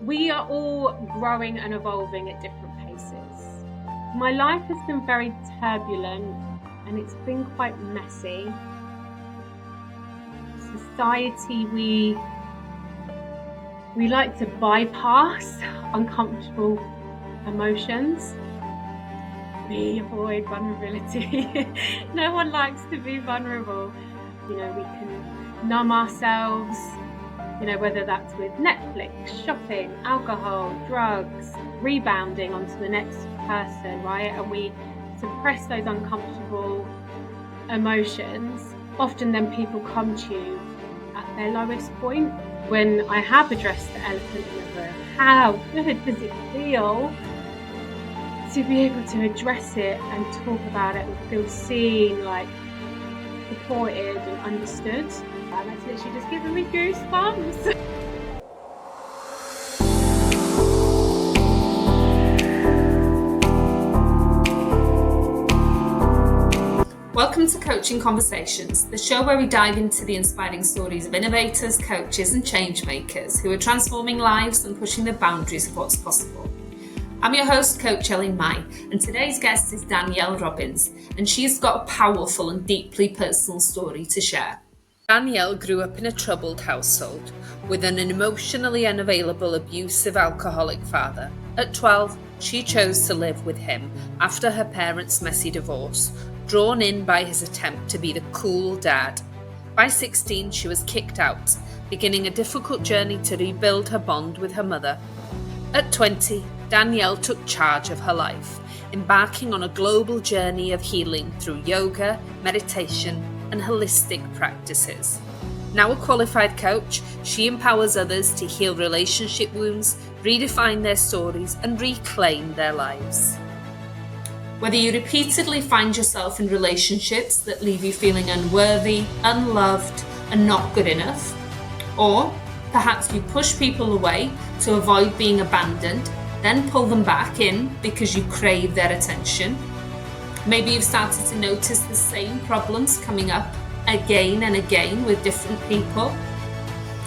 We are all growing and evolving at different paces. My life has been very turbulent and it's been quite messy. Society, we like to bypass uncomfortable emotions. We avoid vulnerability. No one likes to be vulnerable. We can numb ourselves, whether that's with Netflix, shopping, alcohol, drugs, rebounding onto the next person, right? And we suppress those uncomfortable emotions. Often then people come to you at their lowest point. When I have addressed the elephant in the room, how good does it feel to be able to address it and talk about it and feel seen, like supported and understood? And that's literally just giving me goosebumps. Welcome to Coaching Conversations, the show where we dive into the inspiring stories of innovators, coaches and change makers who are transforming lives and pushing the boundaries of what's possible. I'm your host, Coach Ellen Mai, and today's guest is Danielle Robins, and she's got a powerful and deeply personal story to share. Danielle grew up in a troubled household with an emotionally unavailable, abusive alcoholic father. At 12, she chose to live with him after her parents' messy divorce, drawn in by his attempt to be the cool dad. By 16, she was kicked out, beginning a difficult journey to rebuild her bond with her mother. At 20, Danielle took charge of her life, embarking on a global journey of healing through yoga, meditation, and holistic practices. Now a qualified coach, she empowers others to heal relationship wounds, redefine their stories, and reclaim their lives. Whether you repeatedly find yourself in relationships that leave you feeling unworthy, unloved, and not good enough, or perhaps you push people away to avoid being abandoned, then pull them back in because you crave their attention. Maybe you've started to notice the same problems coming up again and again with different people.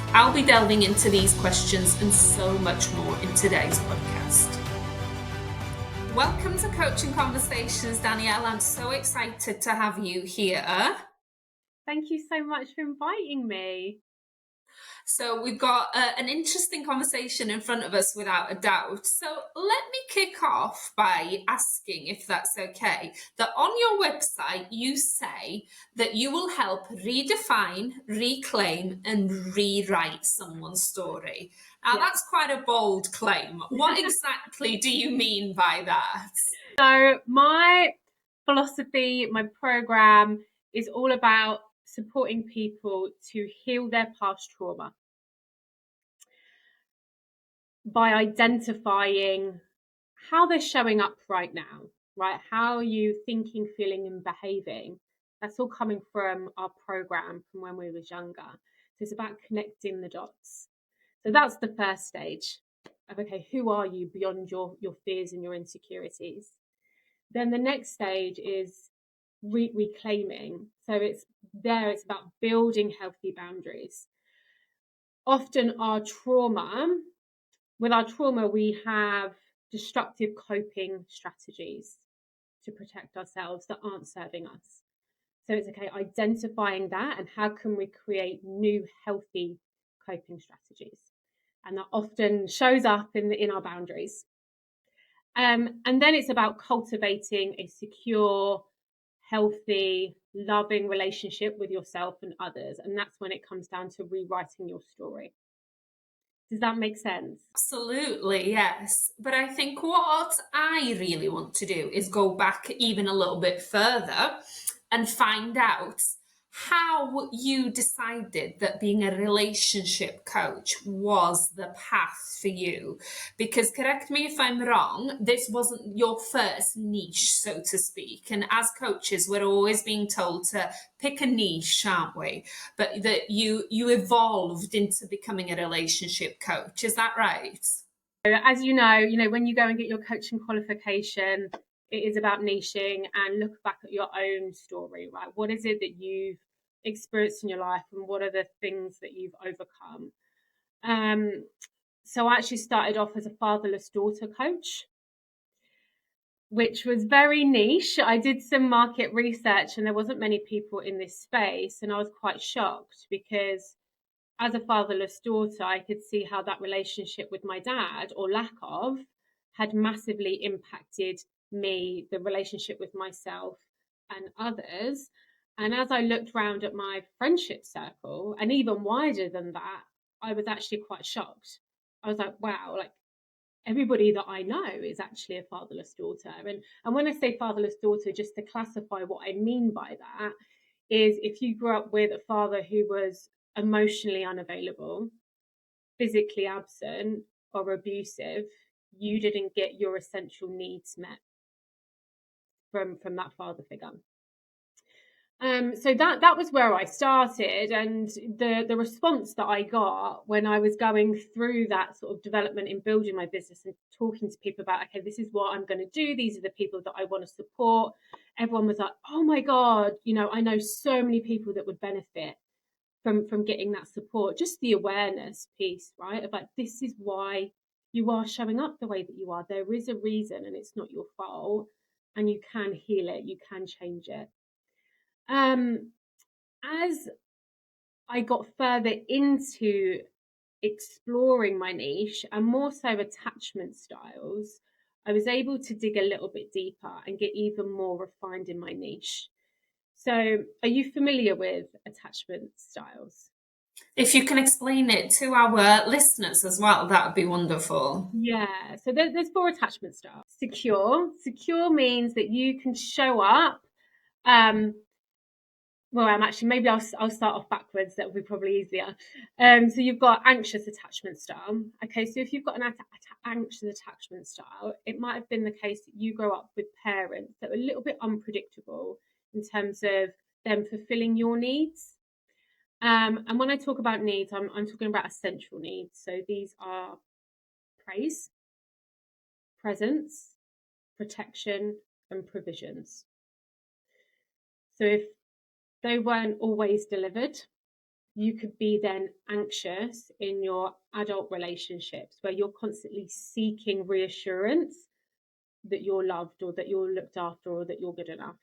I'll be delving into these questions and so much more in today's podcast. Welcome to Coaching Conversations, Danielle. I'm so excited to have you here. Thank you so much for inviting me. So we've got an interesting conversation in front of us without a doubt. So let me kick off by asking, if that's okay, that on your website you say that you will help redefine, reclaim and rewrite someone's story. Now That's quite a bold claim. What exactly do you mean by that? So my philosophy, my program is all about supporting people to heal their past trauma by identifying how they're showing up right now, right? How are you thinking, feeling, and behaving? That's all coming from our program from when we was younger. So it's about connecting the dots. So that's the first stage of, okay, who are you beyond your fears and your insecurities? Then the next stage is reclaiming. So it's about building healthy boundaries. Often with our trauma, we have destructive coping strategies to protect ourselves that aren't serving us. So it's okay, identifying that and how can we create new healthy coping strategies. And that often shows up in our boundaries. And then it's about cultivating a secure, healthy, loving relationship with yourself and others. And that's when it comes down to rewriting your story. Does that make sense? Absolutely, yes. But I think what I really want to do is go back even a little bit further and find out how you decided that being a relationship coach was the path for you. Because correct me if I'm wrong, this wasn't your first niche, so to speak. And as coaches, we're always being told to pick a niche, aren't we? But that you evolved into becoming a relationship coach. Is that right? As you know, when you go and get your coaching qualification, it is about niching and look back at your own story, right? What is it that you've experienced in your life and what are the things that you've overcome? So I actually started off as a fatherless daughter coach, which was very niche. I did some market research and there wasn't many people in this space. And I was quite shocked because as a fatherless daughter, I could see how that relationship with my dad, or lack of, had massively impacted me, the relationship with myself and others. And as I looked round at my friendship circle, and even wider than that, I was actually quite shocked. I was like, wow, like everybody that I know is actually a fatherless daughter. And when I say fatherless daughter, just to classify what I mean by that, is if you grew up with a father who was emotionally unavailable, physically absent, or abusive, you didn't get your essential needs met from that father figure. So that was where I started, and the response that I got when I was going through that sort of development in building my business and talking to people about, okay, this is what I'm going to do. These are the people that I want to support. Everyone was like, oh my God, I know so many people that would benefit from getting that support. Just the awareness piece, right? Of like, this is why you are showing up the way that you are. There is a reason and it's not your fault, and you can heal it. You can change it. As I got further into exploring my niche and more so attachment styles, I was able to dig a little bit deeper and get even more refined in my niche. So, are you familiar with attachment styles? If you can explain it to our listeners as well, that would be wonderful. Yeah, so there's 4 attachment styles. Secure means that you can show up. Maybe I'll start off backwards. That will be probably easier. So you've got anxious attachment style. Okay, so if you've got an anxious attachment style, it might have been the case that you grow up with parents that were a little bit unpredictable in terms of them fulfilling your needs. And when I talk about needs, I'm talking about essential needs. So these are praise, presence, protection, and provisions. So if they weren't always delivered, you could be then anxious in your adult relationships where you're constantly seeking reassurance that you're loved or that you're looked after or that you're good enough.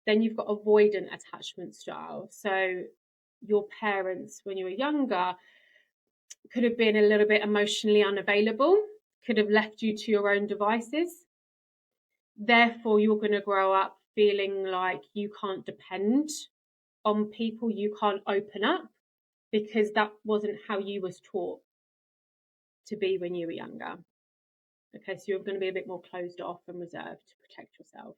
Then you've got avoidant attachment style. So your parents, when you were younger, could have been a little bit emotionally unavailable, could have left you to your own devices. Therefore, you're going to grow up feeling like you can't depend on people, you can't open up, because that wasn't how you was taught to be when you were younger. Okay, so you're going to be a bit more closed off and reserved to protect yourself.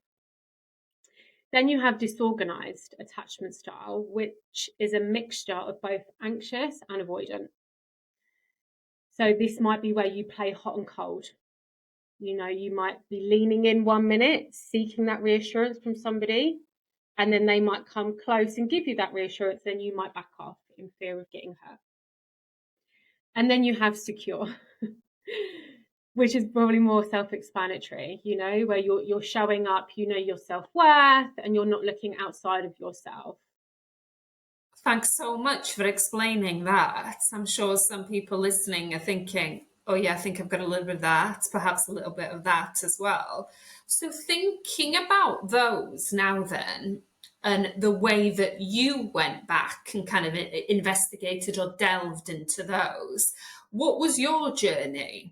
Then you have disorganized attachment style, which is a mixture of both anxious and avoidant. So this might be where you play hot and cold. You might be leaning in 1 minute, seeking that reassurance from somebody, and then they might come close and give you that reassurance, then you might back off in fear of getting hurt. And then you have secure, which is probably more self-explanatory, where you're showing up, your self-worth, and you're not looking outside of yourself. Thanks so much for explaining that. I'm sure some people listening are thinking, oh yeah, I think I've got a little bit of that, perhaps a little bit of that as well. So thinking about those now then, and the way that you went back and kind of investigated or delved into those, what was your journey?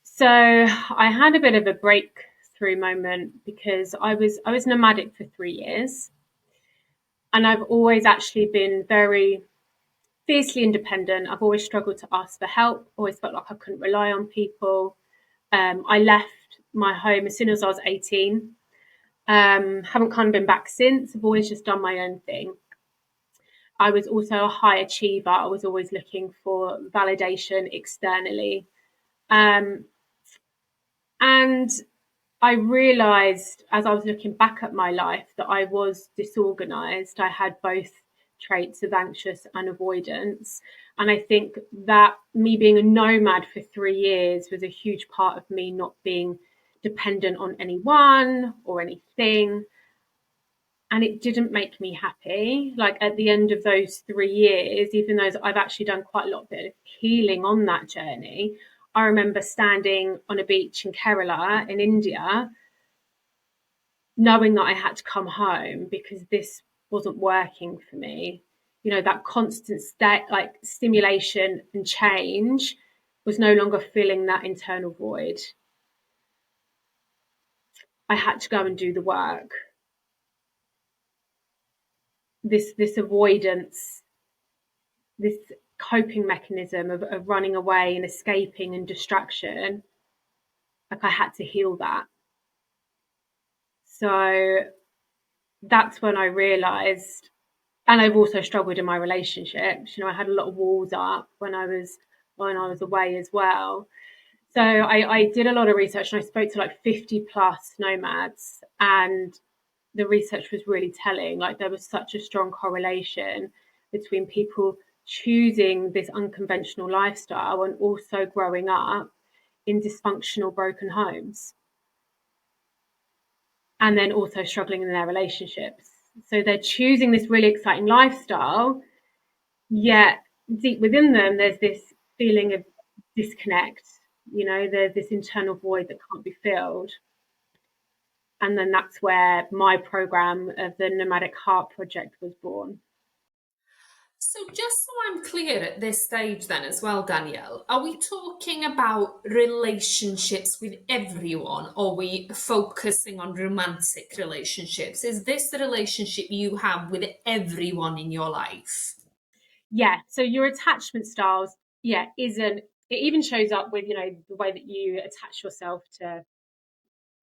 So I had a bit of a breakthrough moment because I was nomadic for 3 years. And I've always actually been very fiercely independent. I've always struggled to ask for help, always felt like I couldn't rely on people. I left my home as soon as I was 18. Haven't kind of been back since. I've always just done my own thing. I was also a high achiever. I was always looking for validation externally. And I realised as I was looking back at my life that I was disorganised. I had both traits of anxious and avoidance. And I think that me being a nomad for 3 years was a huge part of me not being dependent on anyone or anything. And it didn't make me happy. Like at the end of those 3 years, even though I've actually done quite a lot of healing on that journey, I remember standing on a beach in Kerala in India, knowing that I had to come home because this wasn't working for me. You know, that constant like stimulation and change was no longer filling that internal void. I had to go and do the work. This avoidance, this coping mechanism of running away and escaping and distraction, like I had to heal that. So that's when I realized, and I've also struggled in my relationships. You know, I had a lot of walls up when I was away as well. So I did a lot of research and I spoke to like 50 plus nomads, and the research was really telling. Like there was such a strong correlation between people choosing this unconventional lifestyle and also growing up in dysfunctional, broken homes, and then also struggling in their relationships. So they're choosing this really exciting lifestyle, yet deep within them, there's this feeling of disconnect. You know, there's this internal void that can't be filled. And then that's where my program of the Nomadic Heart Project was born. So just so I'm clear at this stage then as well, Danielle, are we talking about relationships with everyone, or are we focusing on romantic relationships? Is this the relationship you have with everyone in your life? Yeah, so your attachment styles, it even shows up with, you know, the way that you attach yourself to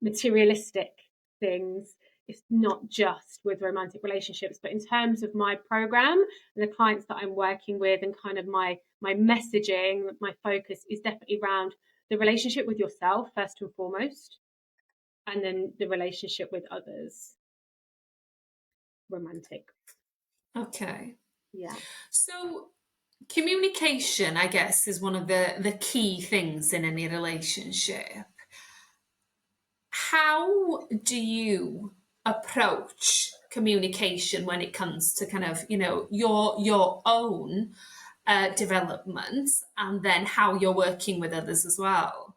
materialistic things. It's not just with romantic relationships, but in terms of my program and the clients that I'm working with, and kind of my messaging, my focus is definitely around the relationship with yourself first and foremost, and then the relationship with others, romantic. Okay. Yeah. So communication, I guess, is one of the key things in any relationship. How do you approach communication when it comes to kind of, you know, your own development, and then how you're working with others as well?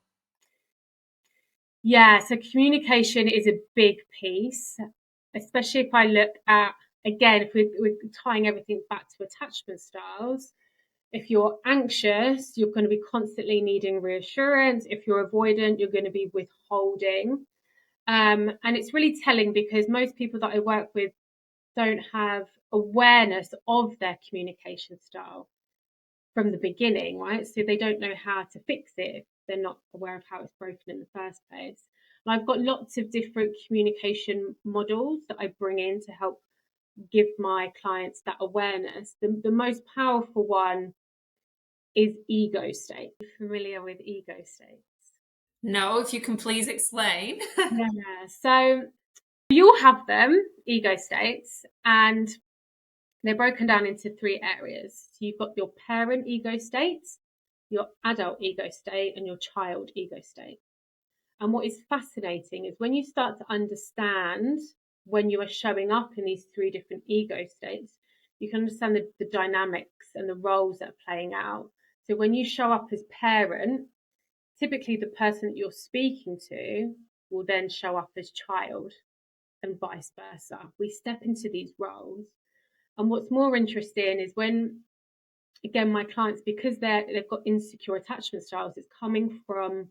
Yeah, so communication is a big piece, especially if I look at, again, if we're tying everything back to attachment styles. If you're anxious, you're going to be constantly needing reassurance. If you're avoidant, you're going to be withholding. And it's really telling because most people that I work with don't have awareness of their communication style from the beginning, right? So they don't know how to fix it if they're not aware of how it's broken in the first place. And I've got lots of different communication models that I bring in to help give my clients that awareness. The most powerful one is ego state. Are you familiar with ego states? No, if you can please explain. Yeah. So we all have them, ego states, and they're broken down into 3 areas. So you've got your parent ego state, your adult ego state, and your child ego state. And what is fascinating is when you start to understand when you are showing up in these 3 different ego states, you can understand the dynamics and the roles that are playing out. So when you show up as parent, typically the person that you're speaking to will then show up as child, and vice versa. We step into these roles. And what's more interesting is when, again, my clients, because they've got insecure attachment styles, it's coming from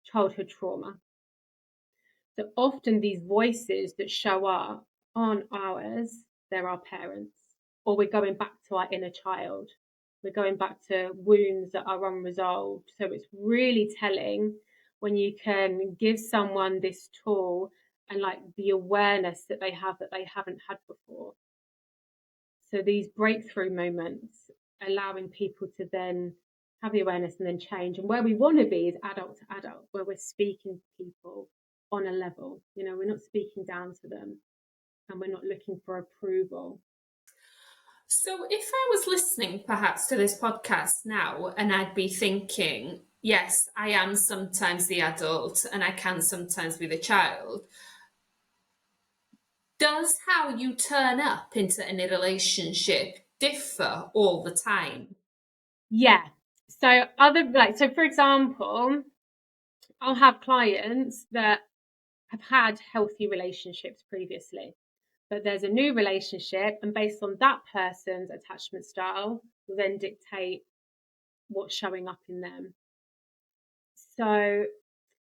childhood trauma. So often these voices that show up aren't ours, they're our parents. Or we're going back to our inner child. We're going back to wounds that are unresolved. So it's really telling when you can give someone this tool and like the awareness that they haven't had before. So these breakthrough moments, allowing people to then have the awareness and then change. And where we want to be is adult to adult, where we're speaking to people on a level. You know, we're not speaking down to them, and we're not looking for approval. So if I was listening perhaps to this podcast now, and I'd be thinking, yes, I am sometimes the adult and I can sometimes be the child, Does how you turn up into any relationship differ all the time? Yeah. So for example, I'll have clients that have had healthy relationships previously, but there's a new relationship, and based on that person's attachment style, will then dictate what's showing up in them. So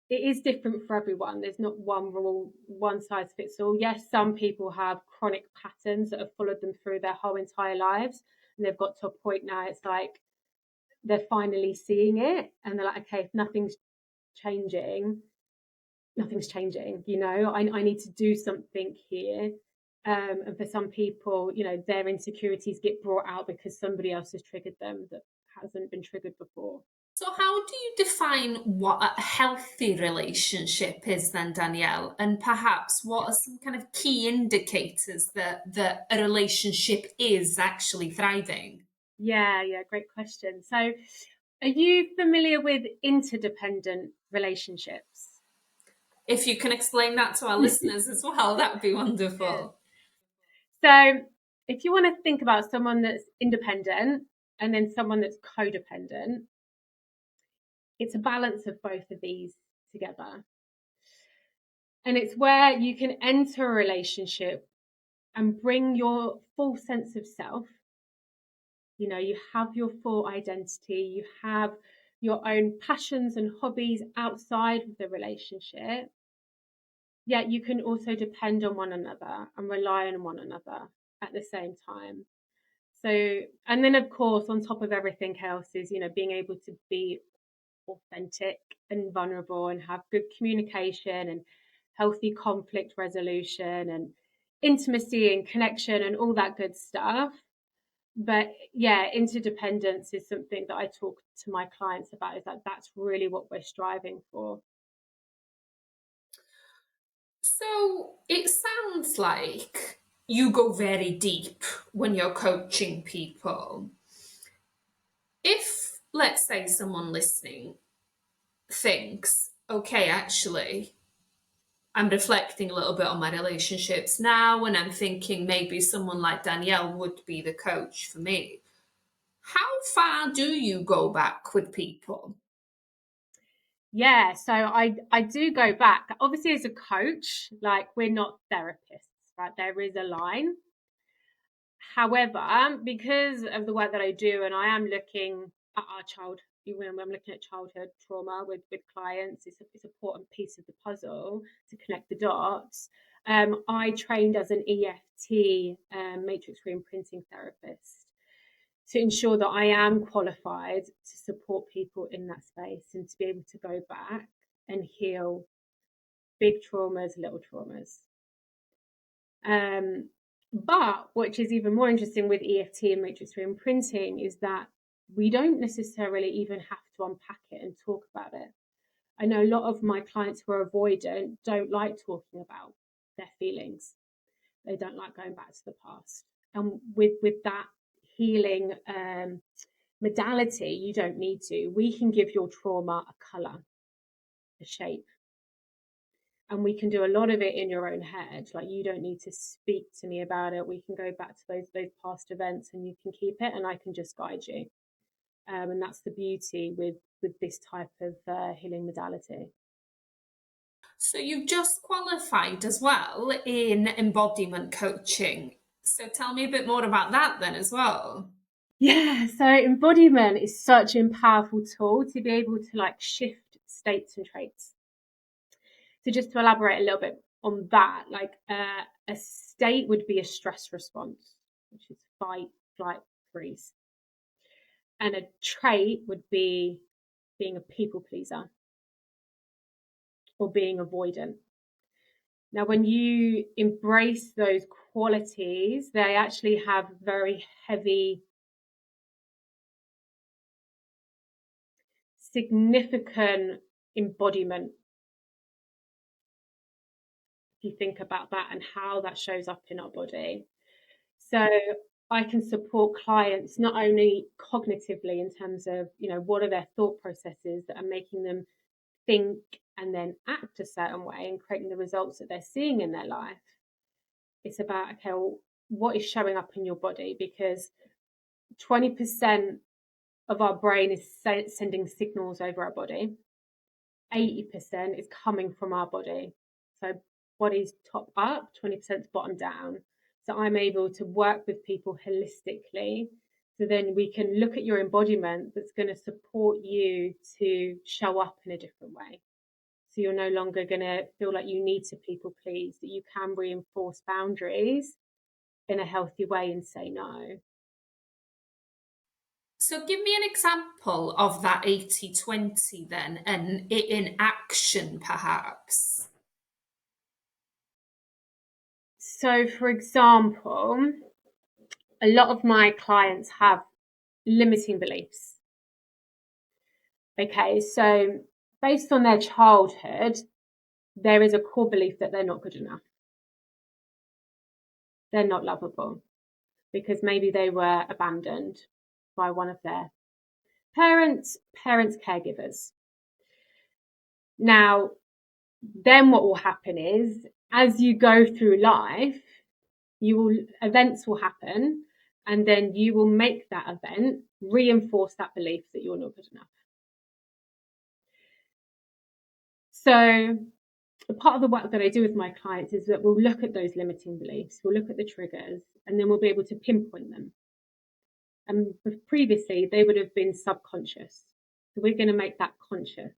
it is different for everyone. There's not one rule, one size fits all. Yes, some people have chronic patterns that have followed them through their whole entire lives, and they've got to a point now it's like they're finally seeing it, and they're like, okay, if changing, nothing's changing. I need to do something here. And for some people, their insecurities get brought out because somebody else has triggered them that hasn't been triggered before. So, how do you define what a healthy relationship is then, Danielle? And perhaps what are some kind of key indicators that a relationship is actually thriving? Yeah, great question. So, are you familiar with interdependent relationships? If you can explain that to our listeners as well, that would be Yeah. wonderful. So, if you want to think about someone that's independent and then someone that's codependent, it's a balance of both of these together. And it's where you can enter a relationship and bring your full sense of self. You have your full identity, you have your own passions and hobbies outside of the relationship. Yet you can also depend on one another and rely on one another at the same time. So, and then of course, on top of everything else is, being able to be authentic and vulnerable and have good communication and healthy conflict resolution and intimacy and connection and all that good stuff. But yeah, interdependence is something that I talk to my clients about, is that that's really what we're striving for. So, it sounds like you go very deep when you're coaching people. If, let's say, someone listening thinks, okay, actually, I'm reflecting a little bit on my relationships now, and I'm thinking maybe someone like Danielle would be the coach for me. How far do you go back with people? Yeah, so I do go back. Obviously, as a coach, like, we're not therapists, right? There is a line. However, because of the work that I do, and I am looking at our child, when I'm looking at childhood trauma with clients, it's an important piece of the puzzle to connect the dots. I trained as an EFT, matrix reimprinting therapist, to ensure that I am qualified to support people in that space and to be able to go back and heal big traumas, little traumas. But which is even more interesting with EFT and matrix reimprinting is that we don't necessarily even have to unpack it and talk about it. I know a lot of my clients who are avoidant don't like talking about their feelings. They don't like going back to the past. And with that healing modality, you don't need to. We can give your trauma a color, a shape, and we can do a lot of it in your own head. Like, you don't need to speak to me about it. We can go back to those past events, and you can keep it, and I can just guide you. And that's the beauty with this type of healing modality. So, you've just qualified as well in embodiment coaching. So, tell me a bit more about that then as well. Yeah, so embodiment is such a powerful tool to be able to like shift states and traits. So just to elaborate a little bit on that, like a state would be a stress response, which is fight, flight, freeze. And a trait would be being a people pleaser or being avoidant. Now, when you embrace those qualities, they actually have very heavy, significant embodiment. If you think about that and how that shows up in our body. So I can support clients not only cognitively in terms of, what are their thought processes that are making them think and then act a certain way and creating the results that they're seeing in their life, It's about, okay, well, what is showing up in your body? Because 20% of our brain is sending signals over our body. 80% is coming from our body. So body's top up, 20% is bottom down. So I'm able to work with people holistically. So then we can look at your embodiment that's going to support you to show up in a different way. So you're no longer going to feel like you need to people please, that you can reinforce boundaries in a healthy way and say no. So give me an example of that 80-20 then, and in action perhaps. So for example, a lot of my clients have limiting beliefs. Okay, so based on their childhood, there is a core belief that they're not good enough. They're not lovable because maybe they were abandoned by one of their parents, caregivers. Now, then what will happen is, as you go through life, events will happen, and then you will make that event reinforce that belief that you're not good enough. So the part of the work that I do with my clients is that we'll look at those limiting beliefs, we'll look at the triggers, and then we'll be able to pinpoint them. And previously, they would have been subconscious. So we're going to make that conscious,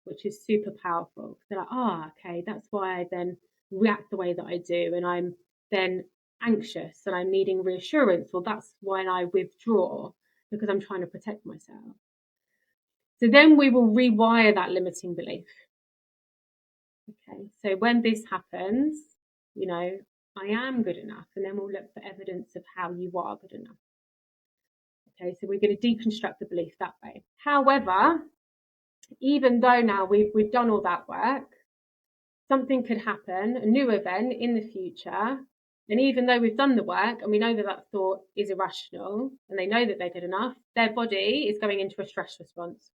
which is super powerful. They're like, okay, that's why I then react the way that I do. And I'm then anxious and I'm needing reassurance. Or that's when I withdraw because I'm trying to protect myself. So then we will rewire that limiting belief. Okay, so when this happens, I am good enough. And then we'll look for evidence of how you are good enough. Okay, so we're going to deconstruct the belief that way. However, even though now we've done all that work, something could happen, a new event in the future. And even though we've done the work and we know that thought is irrational and they know that they're good enough, their body is going into a stress response.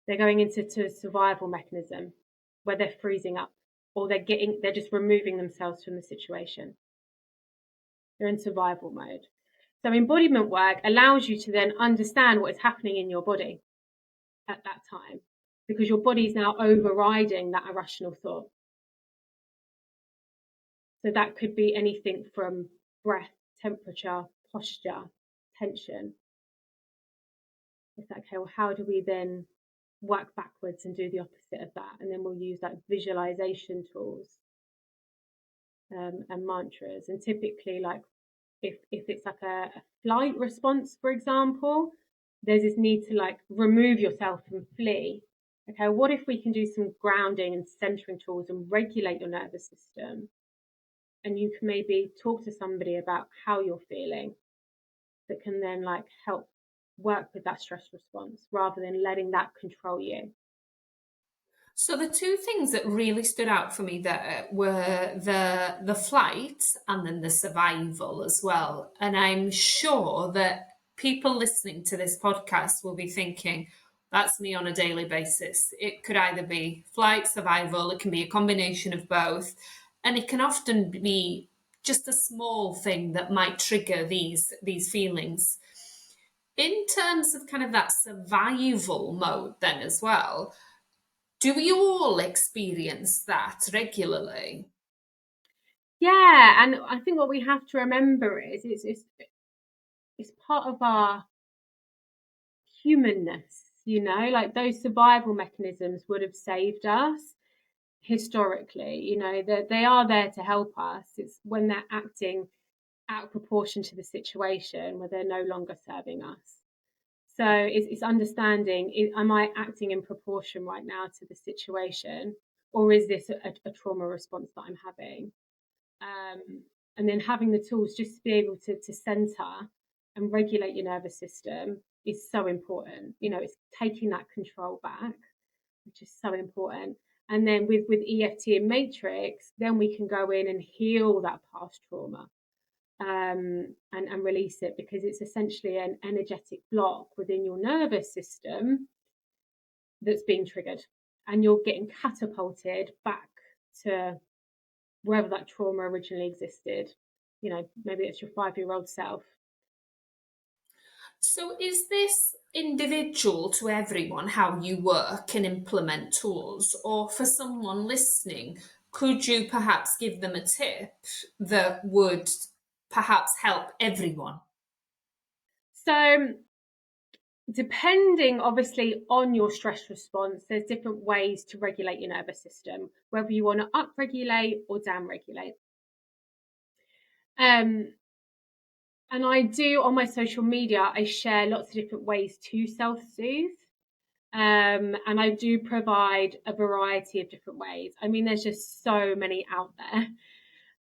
They're going into a survival mechanism where they're freezing up or they're just removing themselves from the situation. They're in survival mode. So embodiment work allows you to then understand what is happening in your body at that time, because your body is now overriding that irrational thought. So that could be anything from breath, temperature, posture, tension. It's like, okay, well, how do we then work backwards and do the opposite of that? And then we'll use like visualization tools and mantras. And typically, like if it's like a flight response, for example, there's this need to like remove yourself and flee. Okay, what if we can do some grounding and centering tools and regulate your nervous system? And you can maybe talk to somebody about how you're feeling that can then like help work with that stress response rather than letting that control you. So the two things that really stood out for me there were the flight and then the survival as well. And I'm sure that people listening to this podcast will be thinking, that's me on a daily basis. It could either be flight, survival, it can be a combination of both. And it can often be just a small thing that might trigger these feelings. In terms of kind of that survival mode then as well, do we all experience that regularly? Yeah, and I think what we have to remember is it's part of our humanness, like those survival mechanisms would have saved us historically, that they are there to help us. It's when they're acting out of proportion to the situation where they're no longer serving us. So it's understanding, am I acting in proportion right now to the situation, or is this a trauma response that I'm having? And then having the tools just to be able to center and regulate your nervous system is so important. It's taking that control back, which is so important. And then with EFT and Matrix, then we can go in and heal that past trauma. And release it, because it's essentially an energetic block within your nervous system that's being triggered, and you're getting catapulted back to wherever that trauma originally existed. Maybe it's your 5-year-old self. So is this individual to everyone how you work and implement tools? Or for someone listening, could you perhaps give them a tip that would perhaps help everyone? So depending obviously on your stress response, there's different ways to regulate your nervous system, whether you want to upregulate or downregulate. And I do, on my social media, I share lots of different ways to self-soothe. And I do provide a variety of different ways. I mean, there's just so many out there.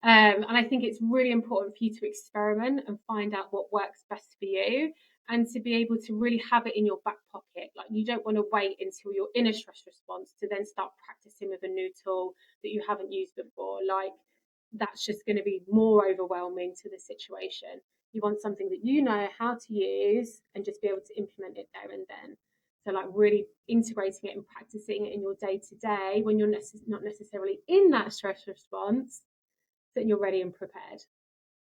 And I think it's really important for you to experiment and find out what works best for you, and to be able to really have it in your back pocket. Like, you don't want to wait until you're in a stress response to then start practicing with a new tool that you haven't used before. Like, that's just going to be more overwhelming to the situation. You want something that you know how to use and just be able to implement it there and then. So, like, really integrating it and practicing it in your day to day when you're not necessarily in that stress response, so that you're ready and prepared.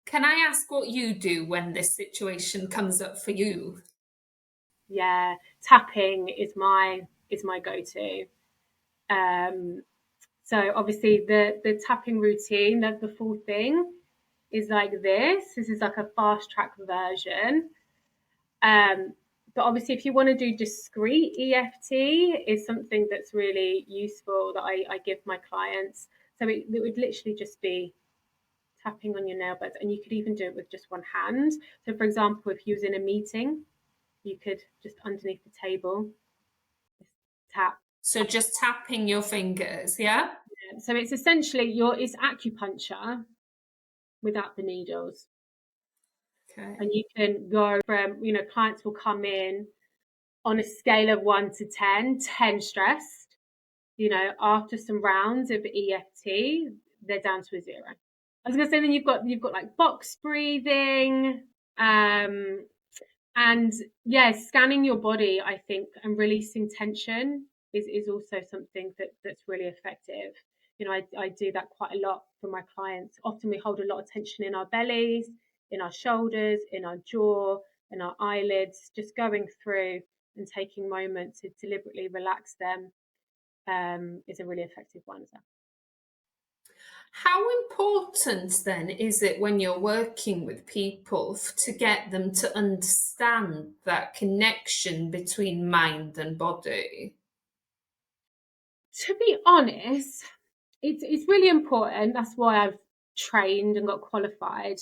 Can I ask what you do when this situation comes up for you? Yeah, tapping is my go-to. So obviously the tapping routine, the full thing is like this. This is like a fast track version. But obviously, if you want to do discrete EFT, is something that's really useful that I give my clients. So it would literally just be tapping on your nail beds, and you could even do it with just one hand. So, for example, if you was in a meeting, you could just underneath the table tap. So just tapping your fingers, yeah? So it's essentially it's acupuncture without the needles. Okay. And you can go from, clients will come in on a scale of 1 to 10, 10 stressed. After some rounds of EFT, they're down to a 0. I was gonna say, then you've got like box breathing, and yeah, scanning your body, I think, and releasing tension is also something that's really effective. I do that quite a lot for my clients. Often we hold a lot of tension in our bellies, in our shoulders, in our jaw, in our eyelids. Just going through and taking moments to deliberately relax them is a really effective one as well. How important then is it when you're working with people to get them to understand that connection between mind and body? To be honest, it's really important. That's why I've trained and got qualified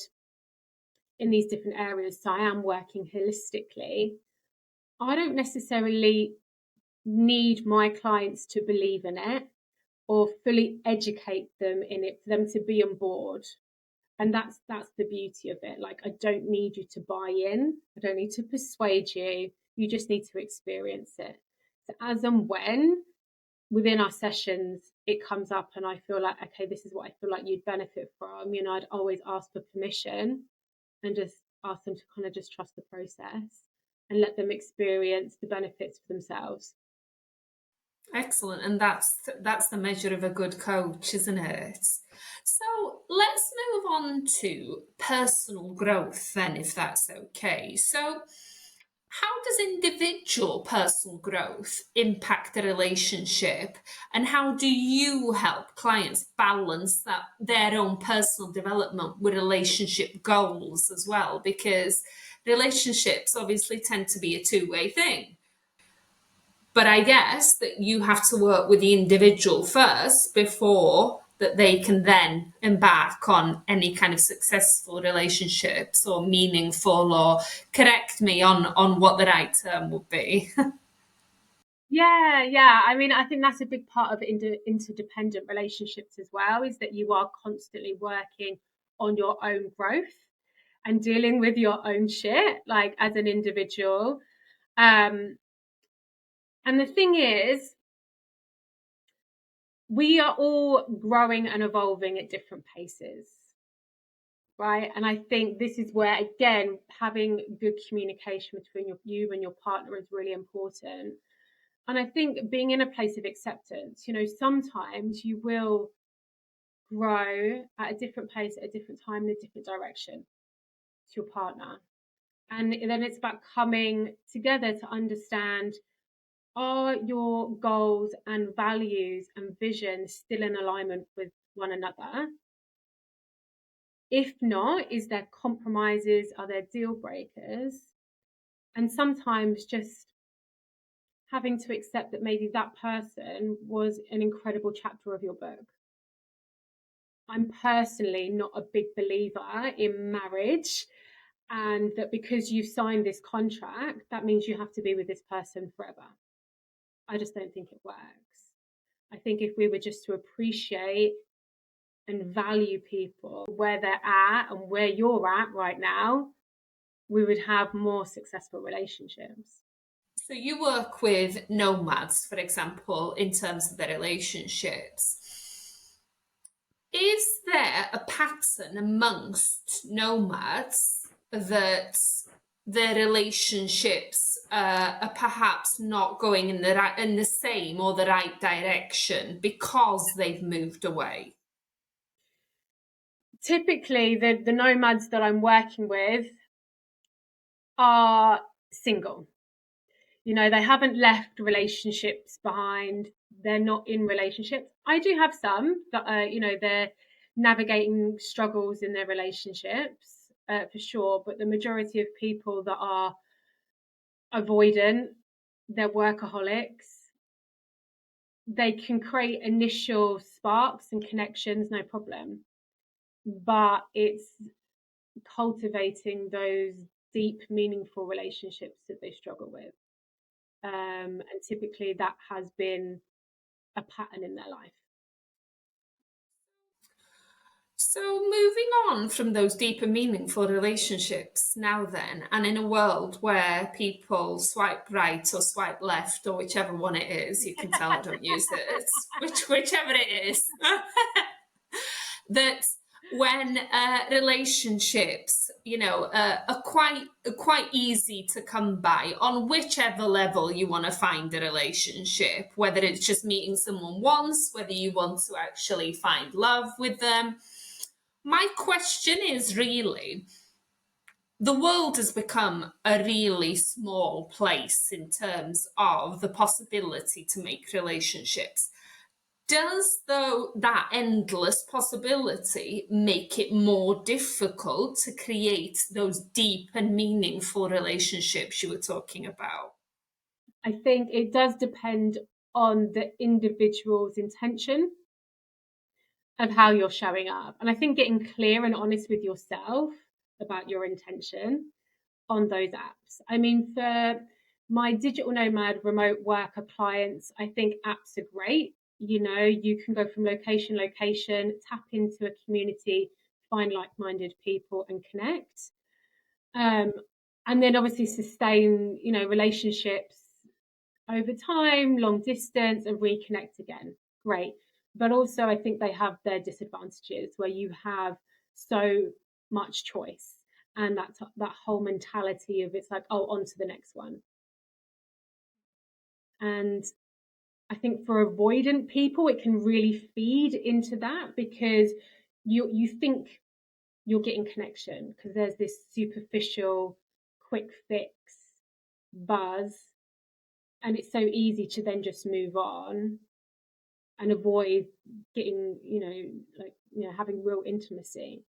in these different areas. So I am working holistically. I don't necessarily need my clients to believe in it or fully educate them in it for them to be on board. And that's the beauty of it. Like, I don't need you to buy in. I don't need to persuade you. You just need to experience it. So as and when within our sessions it comes up and I feel like, okay, this is what I feel like you'd benefit from, I'd always ask for permission and just ask them to kind of just trust the process and let them experience the benefits for themselves. Excellent. And that's the measure of a good coach, isn't it? So let's move on to personal growth then, if that's okay. So how does individual personal growth impact the relationship, and how do you help clients balance that their own personal development with relationship goals as well? Because relationships obviously tend to be a two-way thing. But I guess that you have to work with the individual first before that they can then embark on any kind of successful relationships or meaningful, or correct me on what the right term would be. Yeah. I mean, I think that's a big part of interdependent relationships as well, is that you are constantly working on your own growth and dealing with your own shit, like, as an individual. And the thing is, we are all growing and evolving at different paces, right? And I think this is where, again, having good communication between you and your partner is really important. And I think being in a place of acceptance, sometimes you will grow at a different pace, at a different time, in a different direction to your partner. And then it's about coming together to understand, are your goals and values and vision still in alignment with one another? If not, is there compromises? Are there deal breakers? And sometimes just having to accept that maybe that person was an incredible chapter of your book. I'm personally not a big believer in marriage, and that because you've signed this contract, that means you have to be with this person forever. I just don't think it works. I think if we were just to appreciate and value people where they're at and where you're at right now, we would have more successful relationships. So you work with nomads, for example, in terms of their relationships. Is there a pattern amongst nomads that their relationships are perhaps not going in the same or the right direction because they've moved away? Typically, the nomads that I'm working with are single. You know, they haven't left relationships behind. They're not in relationships. I do have some that are, you know, they're navigating struggles in their relationships, for sure. But the majority of people that are avoidant, they're workaholics. They can create initial sparks and connections, no problem. But it's cultivating those deep, meaningful relationships that they struggle with. And typically that has been a pattern in their life. So moving on from those deeper, meaningful relationships now then, and in a world where people swipe right or swipe left or whichever one it is, you can tell I don't use it, whichever it is, that when relationships, you know, are quite easy to come by on whichever level you want to find a relationship, whether it's just meeting someone once, whether you want to actually find love with them. My question is really, the world has become a really small place in terms of the possibility to make relationships. Does, though, that endless possibility make it more difficult to create those deep and meaningful relationships you were talking about? I think it does depend on the individual's intention of how you're showing up. And I think getting clear and honest with yourself about your intention on those apps. I mean, for my digital nomad remote worker clients, I think apps are great. You know, you can go from location, tap into a community, find like-minded people and connect. And then obviously sustain, you know, relationships over time, long distance, and reconnect again. Great. But also, I think they have their disadvantages where you have so much choice, and that whole mentality of it's like, oh, on to the next one. And I think for avoidant people, it can really feed into that because you think you're getting connection because there's this superficial, quick fix buzz, and it's so easy to then just move on and avoid getting, having real intimacy.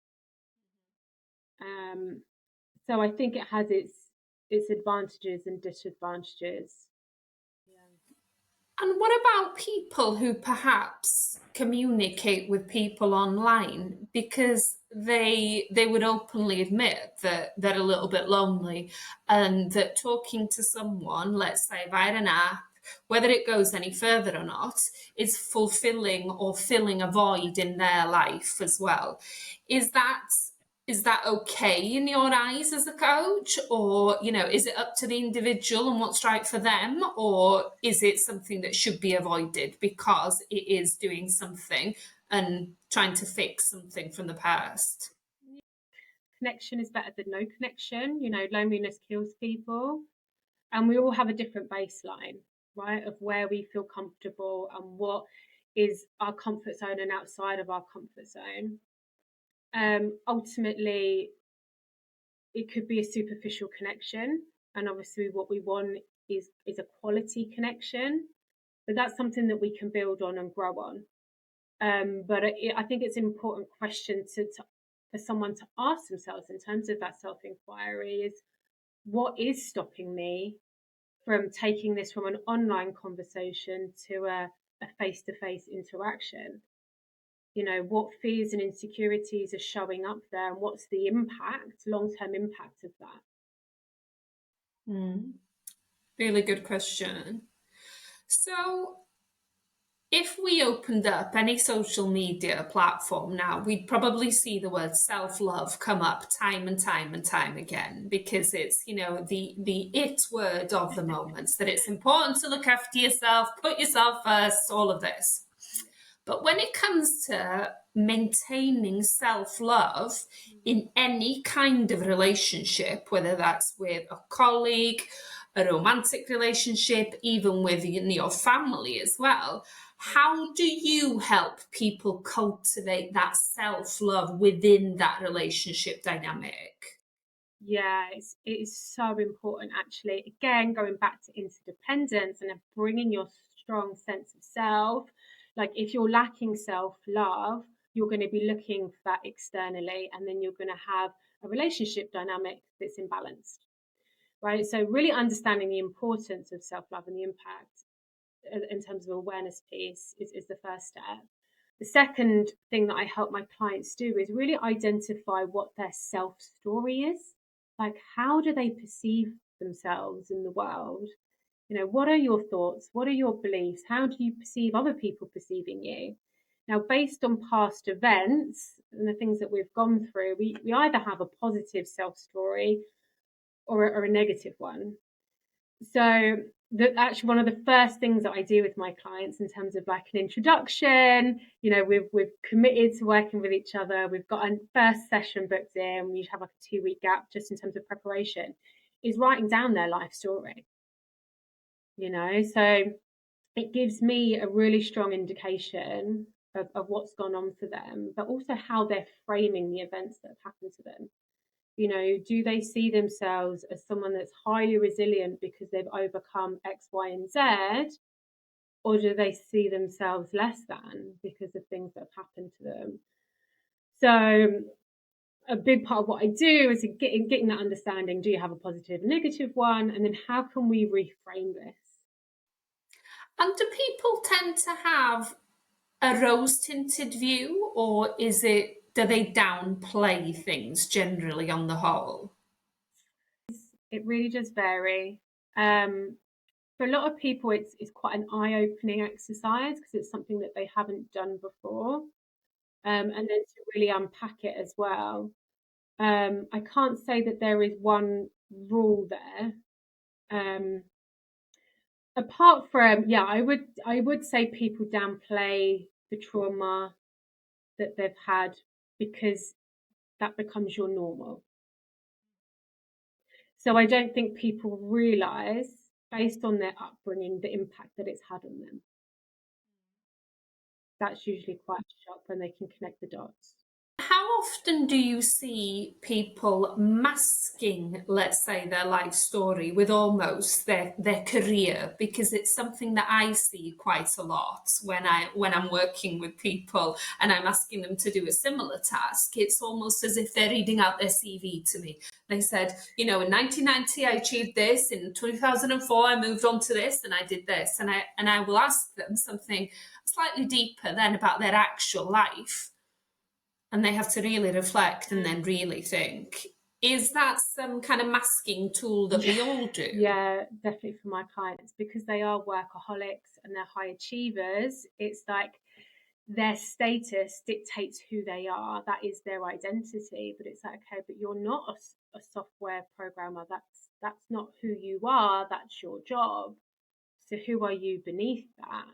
So I think it has its advantages and disadvantages. And what about people who perhaps communicate with people online because they would openly admit that they're a little bit lonely and that talking to someone, let's say via an app, whether it goes any further or not, is fulfilling or filling a void in their life as well. Is that okay in your eyes as a coach? Or, you know, is it up to the individual and what's right for them? Or is it something that should be avoided because it is doing something and trying to fix something from the past? Connection is better than no connection. You know, loneliness kills people. And we all have a different baseline, right, of where we feel comfortable and what is our comfort zone and outside of our comfort zone. Ultimately, it could be a superficial connection, and obviously what we want is a quality connection, but that's something that we can build on and grow on. But I think it's an important question for someone to ask themselves in terms of that self-inquiry is, what is stopping me from taking this from an online conversation to a face-to-face interaction? You know, what fears and insecurities are showing up there, and what's the long-term impact of that? Really good question. So if we opened up any social media platform now, we'd probably see the word self-love come up time and time and time again, because it's, you know, the it word of the moment, that it's important to look after yourself, put yourself first, all of this. But when it comes to maintaining self-love in any kind of relationship, whether that's with a colleague, a romantic relationship, even with your family as well, how do you help people cultivate that self-love within that relationship dynamic? Yeah, it is so important, actually. Again, going back to interdependence and bringing your strong sense of self. Like, if you're lacking self-love, you're going to be looking for that externally, and then you're going to have a relationship dynamic that's imbalanced, right? So really understanding the importance of self-love and the impact in terms of awareness piece is the first step. The second thing that I help my clients do is really identify what their self story is. Like, how do they perceive themselves in the world? You know, what are your thoughts? What are your beliefs? How do you perceive other people perceiving you? Now, based on past events and the things that we've gone through, we either have a positive self story or a negative one. So actually one of the first things that I do with my clients in terms of like an introduction, you know, we've committed to working with each other. We've got a first session booked in. We have like a 2-week gap just in terms of preparation, is writing down their life story. You know, so it gives me a really strong indication of what's gone on for them, but also how they're framing the events that have happened to them. You know, do they see themselves as someone that's highly resilient because they've overcome X, Y, and Z? Or do they see themselves less than because of things that have happened to them? So a big part of what I do is getting that understanding. Do you have a positive and negative one? And then how can we reframe this? And do people tend to have a rose-tinted view, or do they downplay things generally on the whole? It really does vary. For a lot of people, it's quite an eye-opening exercise because it's something that they haven't done before. And then to really unpack it as well. I can't say that there is one rule there. Apart from, yeah, I would say people downplay the trauma that they've had because that becomes your normal. So I don't think people realize, based on their upbringing, the impact that it's had on them. That's usually quite sharp when they can connect the dots. How often do you see people masking, let's say, their life story with almost their career? Because it's something that I see quite a lot when I'm working with people and I'm asking them to do a similar task. It's almost as if they're reading out their CV to me. They said, you know, in 1990 I achieved this, in 2004 I moved on to this, and I did this, and I will ask them something slightly deeper then about their actual life. And they have to really reflect and then really think. Is that some kind of masking tool that we all do? Yeah, definitely for my clients, because they are workaholics and they're high achievers. It's like their status dictates who they are. That is their identity. But it's like, okay, but you're not a software programmer. That's not who you are. That's your job. So who are you beneath that?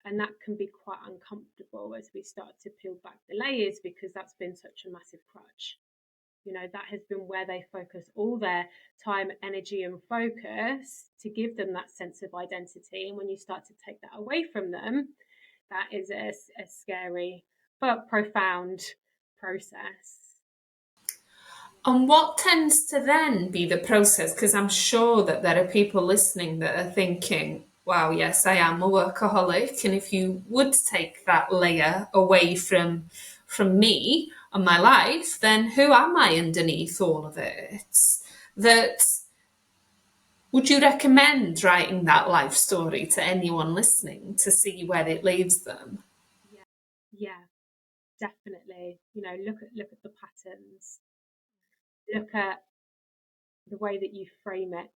And that can be quite uncomfortable as we start to peel back the layers, because that's been such a massive crutch. You know, that has been where they focus all their time, energy, and focus to give them that sense of identity. And when you start to take that away from them, that is a scary but profound process. And what tends to then be the process? Because I'm sure that there are people listening that are thinking, wow, yes, I am a workaholic. And if you would take that layer away from me and my life, then who am I underneath all of it? That would you recommend writing that life story to anyone listening to see where it leaves them? Yeah, definitely. Look at the patterns. Look at the way that you frame it.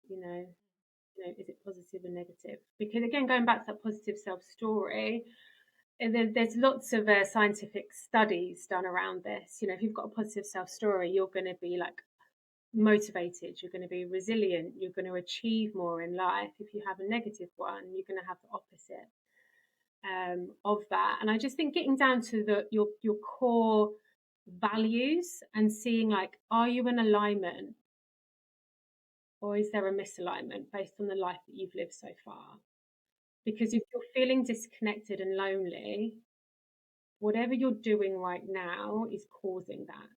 Is it positive and negative? Because again, going back to that positive self story, there's lots of scientific studies done around this. If you've got a positive self story, you're going to be like motivated, you're going to be resilient, you're going to achieve more in life. If you have a negative one, you're going to have the opposite of that. And I just think getting down to your core values and seeing, like, are you in alignment or is there a misalignment based on the life that you've lived so far? Because if you're feeling disconnected and lonely, whatever you're doing right now is causing that.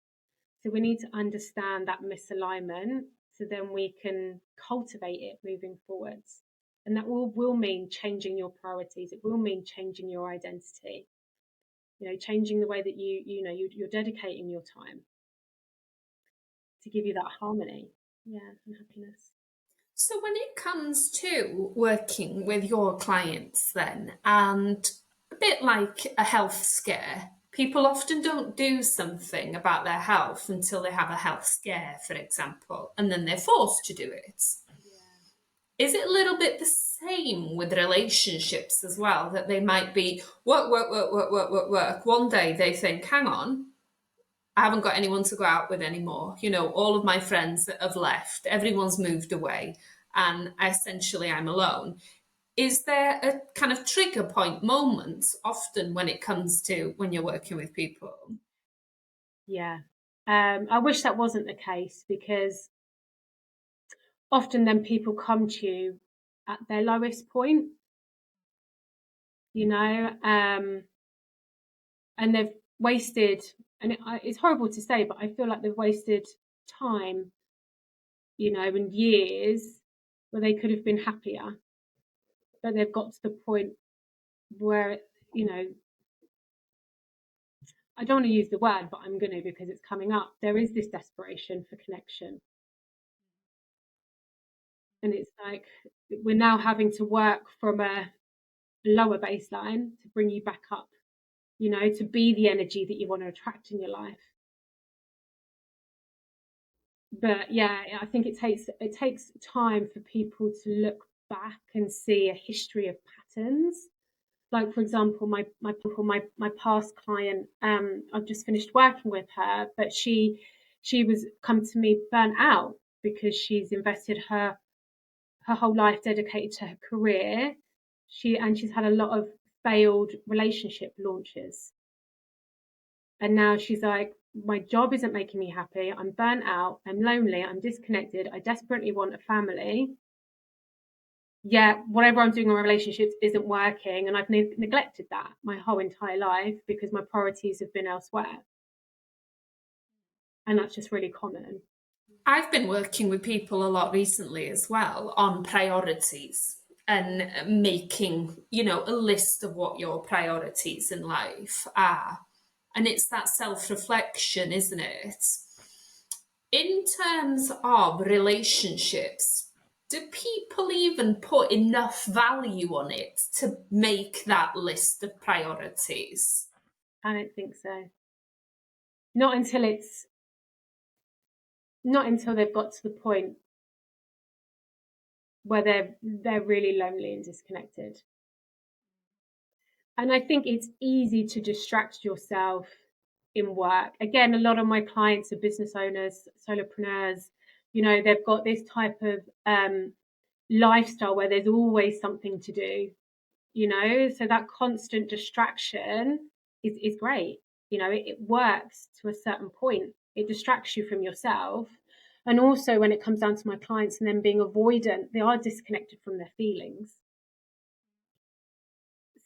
So we need to understand that misalignment so then we can cultivate it moving forwards. And that will mean changing your priorities. It will mean changing your identity. Changing the way that you're dedicating your time to give you that harmony, and happiness. So when it comes to working with your clients then, and a bit like a health scare, people often don't do something about their health until they have a health scare, for example, and then they're forced to do it. Is it a little bit the same with relationships as well, that they might be work. One day they think, hang on, I haven't got anyone to go out with anymore. All of my friends that have left, everyone's moved away, and essentially I'm alone. Is there a kind of trigger point moment often when it comes to when you're working with people? Yeah. I wish that wasn't the case, because often then people come to you at their lowest point, and they've wasted, and it's horrible to say, but I feel like they've wasted time, and years where they could have been happier, but they've got to the point where, I don't want to use the word, but I'm going to, because it's coming up. There is this desperation for connection. And it's like we're now having to work from a lower baseline to bring you back up, to be the energy that you want to attract in your life. But yeah, I think it takes time for people to look back and see a history of patterns. Like, for example, my past client, I've just finished working with her, but she was come to me burnt out because she's invested her whole life dedicated to her career. She's had a lot of failed relationship launches. And now she's like, my job isn't making me happy. I'm burnt out. I'm lonely. I'm disconnected. I desperately want a family. Yet whatever I'm doing in relationships isn't working. And I've neglected that my whole entire life because my priorities have been elsewhere. And that's just really common. I've been working with people a lot recently as well on priorities and making, a list of what your priorities in life are. And it's that self-reflection, isn't it? In terms of relationships, do people even put enough value on it to make that list of priorities? I don't think so. Not until they've got to the point where they're really lonely and disconnected. And I think it's easy to distract yourself in work. Again, a lot of my clients are business owners, solopreneurs. They've got this type of lifestyle where there's always something to do, so that constant distraction is great. It works to a certain point. It distracts you from yourself. And also when it comes down to my clients and them being avoidant, they are disconnected from their feelings.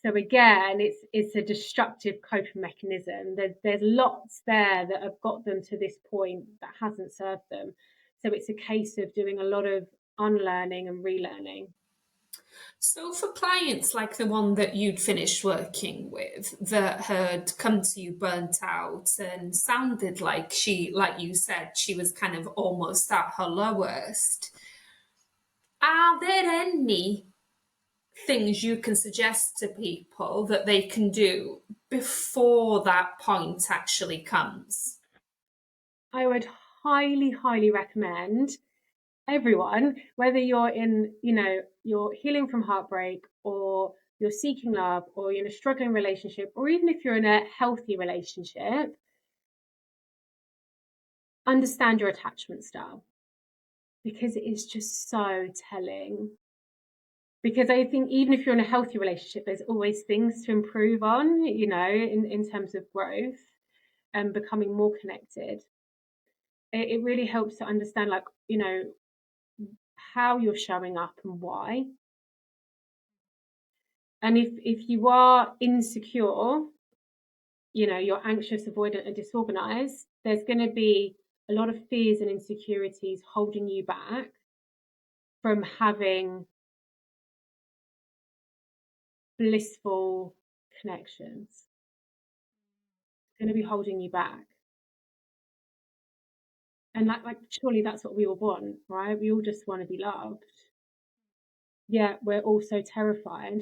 So again, it's a destructive coping mechanism. There's lots there that have got them to this point that hasn't served them. So it's a case of doing a lot of unlearning and relearning. So for clients like the one that you'd finished working with that had come to you burnt out and sounded like like you said, she was kind of almost at her lowest, are there any things you can suggest to people that they can do before that point actually comes? I would highly, highly recommend everyone, whether you're in, you're healing from heartbreak, or you're seeking love, or you're in a struggling relationship, or even if you're in a healthy relationship, understand your attachment style, because it is just so telling. Because I think even if you're in a healthy relationship, there's always things to improve on, in terms of growth and becoming more connected. It really helps to understand, like, how you're showing up and why. And if you are insecure, you're anxious, avoidant, and disorganized, there's going to be a lot of fears and insecurities holding you back from having blissful connections. It's going to be holding you back. And like surely that's what we all want, right? We all just want to be loved. Yeah, we're also terrified.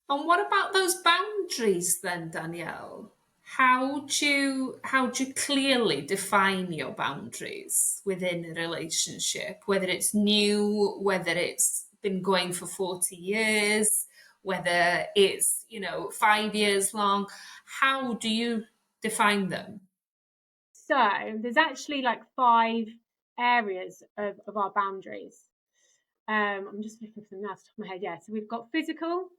And what about those boundaries then, Danielle? How do you clearly define your boundaries within a relationship, whether it's new, whether it's been going for 40 years, whether it's, 5 years long? How do you define them? So there's actually like 5 areas of our boundaries. I'm just looking for them now off the top of my head. Yeah, so we've got physical,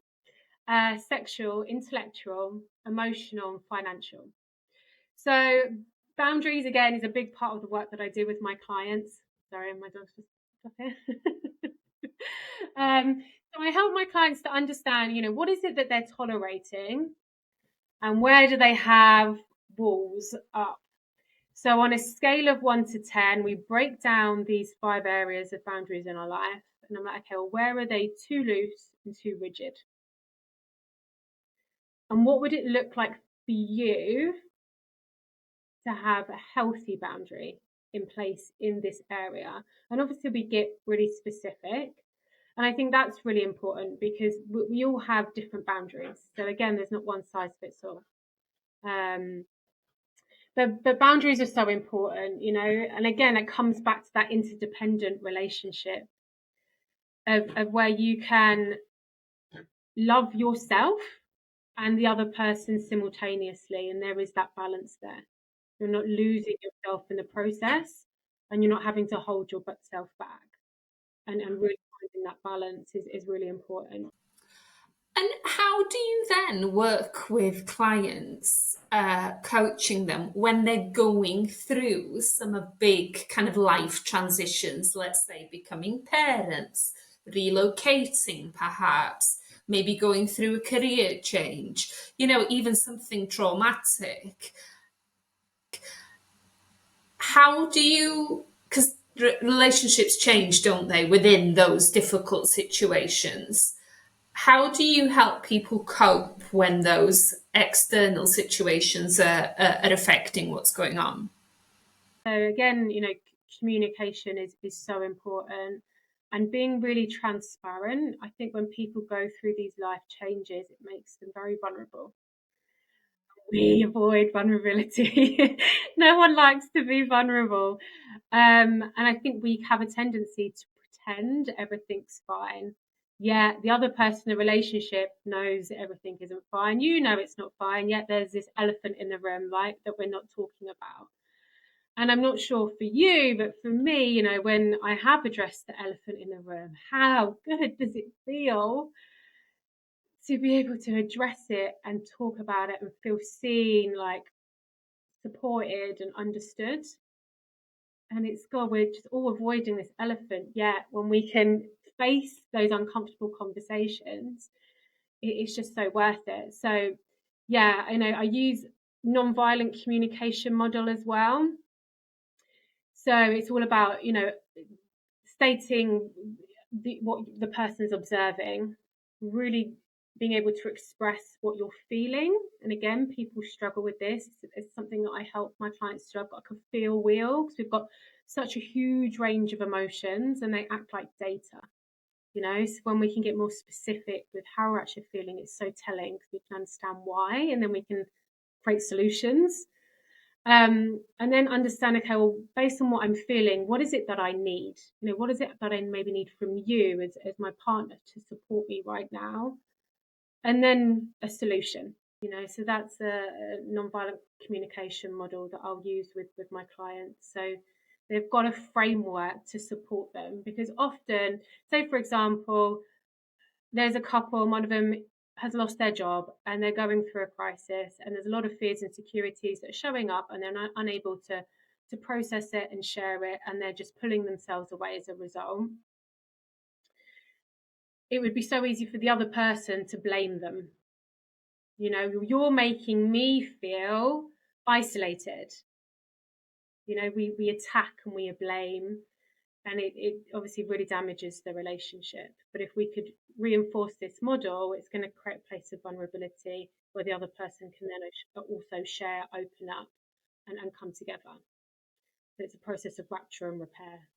sexual, intellectual, emotional, and financial. So boundaries, again, is a big part of the work that I do with my clients. Sorry, my dog's just up here. So I help my clients to understand, what is it that they're tolerating, and where do they have walls up. So on a scale of 1 to 10, we break down these 5 areas of boundaries in our life. And I'm like, okay, well, where are they too loose and too rigid? And what would it look like for you to have a healthy boundary in place in this area? And obviously we get really specific. And I think that's really important, because we all have different boundaries. So again, there's not one size fits all. But boundaries are so important, and again, it comes back to that interdependent relationship of where you can love yourself and the other person simultaneously. And there is that balance there. You're not losing yourself in the process, and you're not having to hold yourself back. And really finding that balance is really important. And how do you then work with clients, coaching them when they're going through some big kind of life transitions, let's say becoming parents, relocating perhaps, maybe going through a career change, even something traumatic? How do you, because relationships change, don't they, within those difficult situations? How do you help people cope when those external situations are affecting what's going on? So again, communication is so important, and being really transparent. I think when people go through these life changes, it makes them very vulnerable. We avoid vulnerability. No one likes to be vulnerable. And I think we have a tendency to pretend everything's fine. Yeah, the other person in the relationship knows everything isn't fine. It's not fine, yet there's this elephant in the room, right, that we're not talking about. And I'm not sure for you, but for me, when I have addressed the elephant in the room, how good does it feel to be able to address it and talk about it and feel seen, like supported and understood? And it's God, we're just all avoiding this elephant. Yet when we can face those uncomfortable conversations, it's just so worth it. So yeah, I use non-violent communication model as well. So it's all about, stating what the person's observing, really being able to express what you're feeling. And again, people struggle with this. It's something that I help my clients struggle. I can feel wheel because we've got such a huge range of emotions and they act like data. So when we can get more specific with how we're actually feeling, it's so telling because we can understand why, and then we can create solutions. And then understand, okay, well, based on what I'm feeling, what is it that I need? What is it that I maybe need from you as my partner to support me right now? And then a solution. So that's a nonviolent communication model that I'll use with my clients. So they've got a framework to support them, because often, say for example, there's a couple, and one of them has lost their job and they're going through a crisis, and there's a lot of fears and insecurities that are showing up, and they're not unable to process it and share it, and they're just pulling themselves away as a result. It would be so easy for the other person to blame them. You're making me feel isolated. We attack and we blame, and it obviously really damages the relationship. But if we could reinforce this model, it's going to create a place of vulnerability where the other person can then also share, open up, and come together. So it's a process of rupture and repair.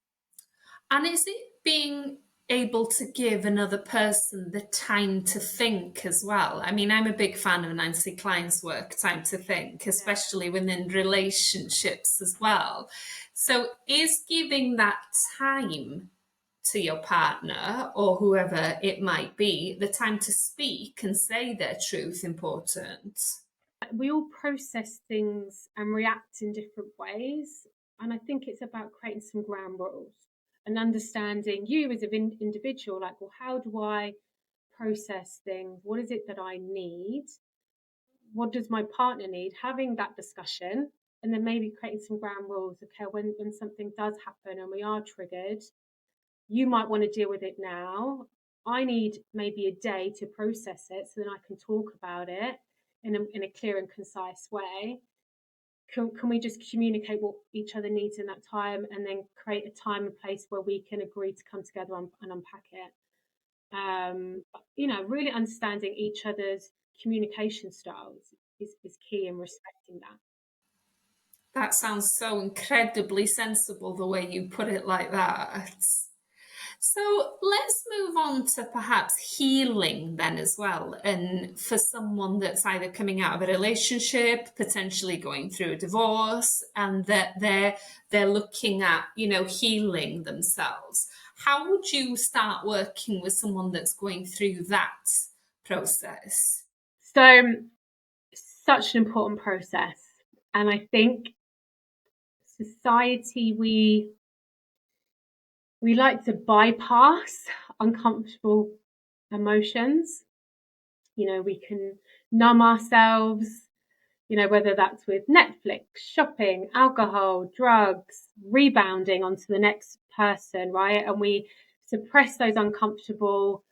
And is it being able to give another person the time to think as well? I mean, I'm a big fan of Nancy Klein's work, Time to Think, especially within relationships as well. So is giving that time to your partner or whoever it might be, the time to speak and say their truth, important? We all process things and react in different ways. And I think it's about creating some ground rules and understanding you as an individual, like, well, how do I process things? What is it that I need? What does my partner need? Having that discussion, and then maybe creating some ground rules. Okay, when something does happen and we are triggered, you might want to deal with it now. I need maybe a day to process it so then I can talk about it in a clear and concise way. Can we just communicate what each other needs in that time, and then create a time and place where we can agree to come together and unpack it? Really understanding each other's communication styles is key in respecting that. That sounds so incredibly sensible the way you put it like that. So let's move on to perhaps healing then as well. And for someone that's either coming out of a relationship, potentially going through a divorce, and that they're looking at, healing themselves. How would you start working with someone that's going through that process? So, such an important process. And I think society, we like to bypass uncomfortable emotions. We can numb ourselves, whether that's with Netflix, shopping, alcohol, drugs, rebounding onto the next person, right? And we suppress those uncomfortable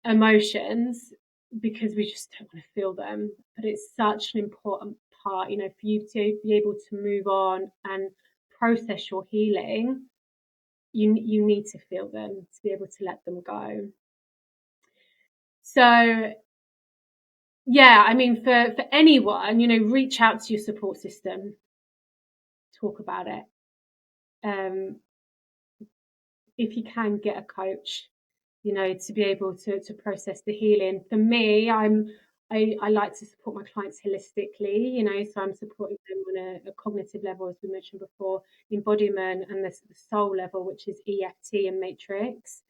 emotions because we just don't want to feel them. But it's such an important part, for you to be able to move on and process your healing. You need to feel them to be able to let them go. So yeah, I mean, for anyone, reach out to your support system, talk about it. If you can, get a coach, to be able to process the healing. For me, I like to support my clients holistically, so I'm supporting them on a cognitive level, as we mentioned before, embodiment, and the soul level, which is EFT and matrix,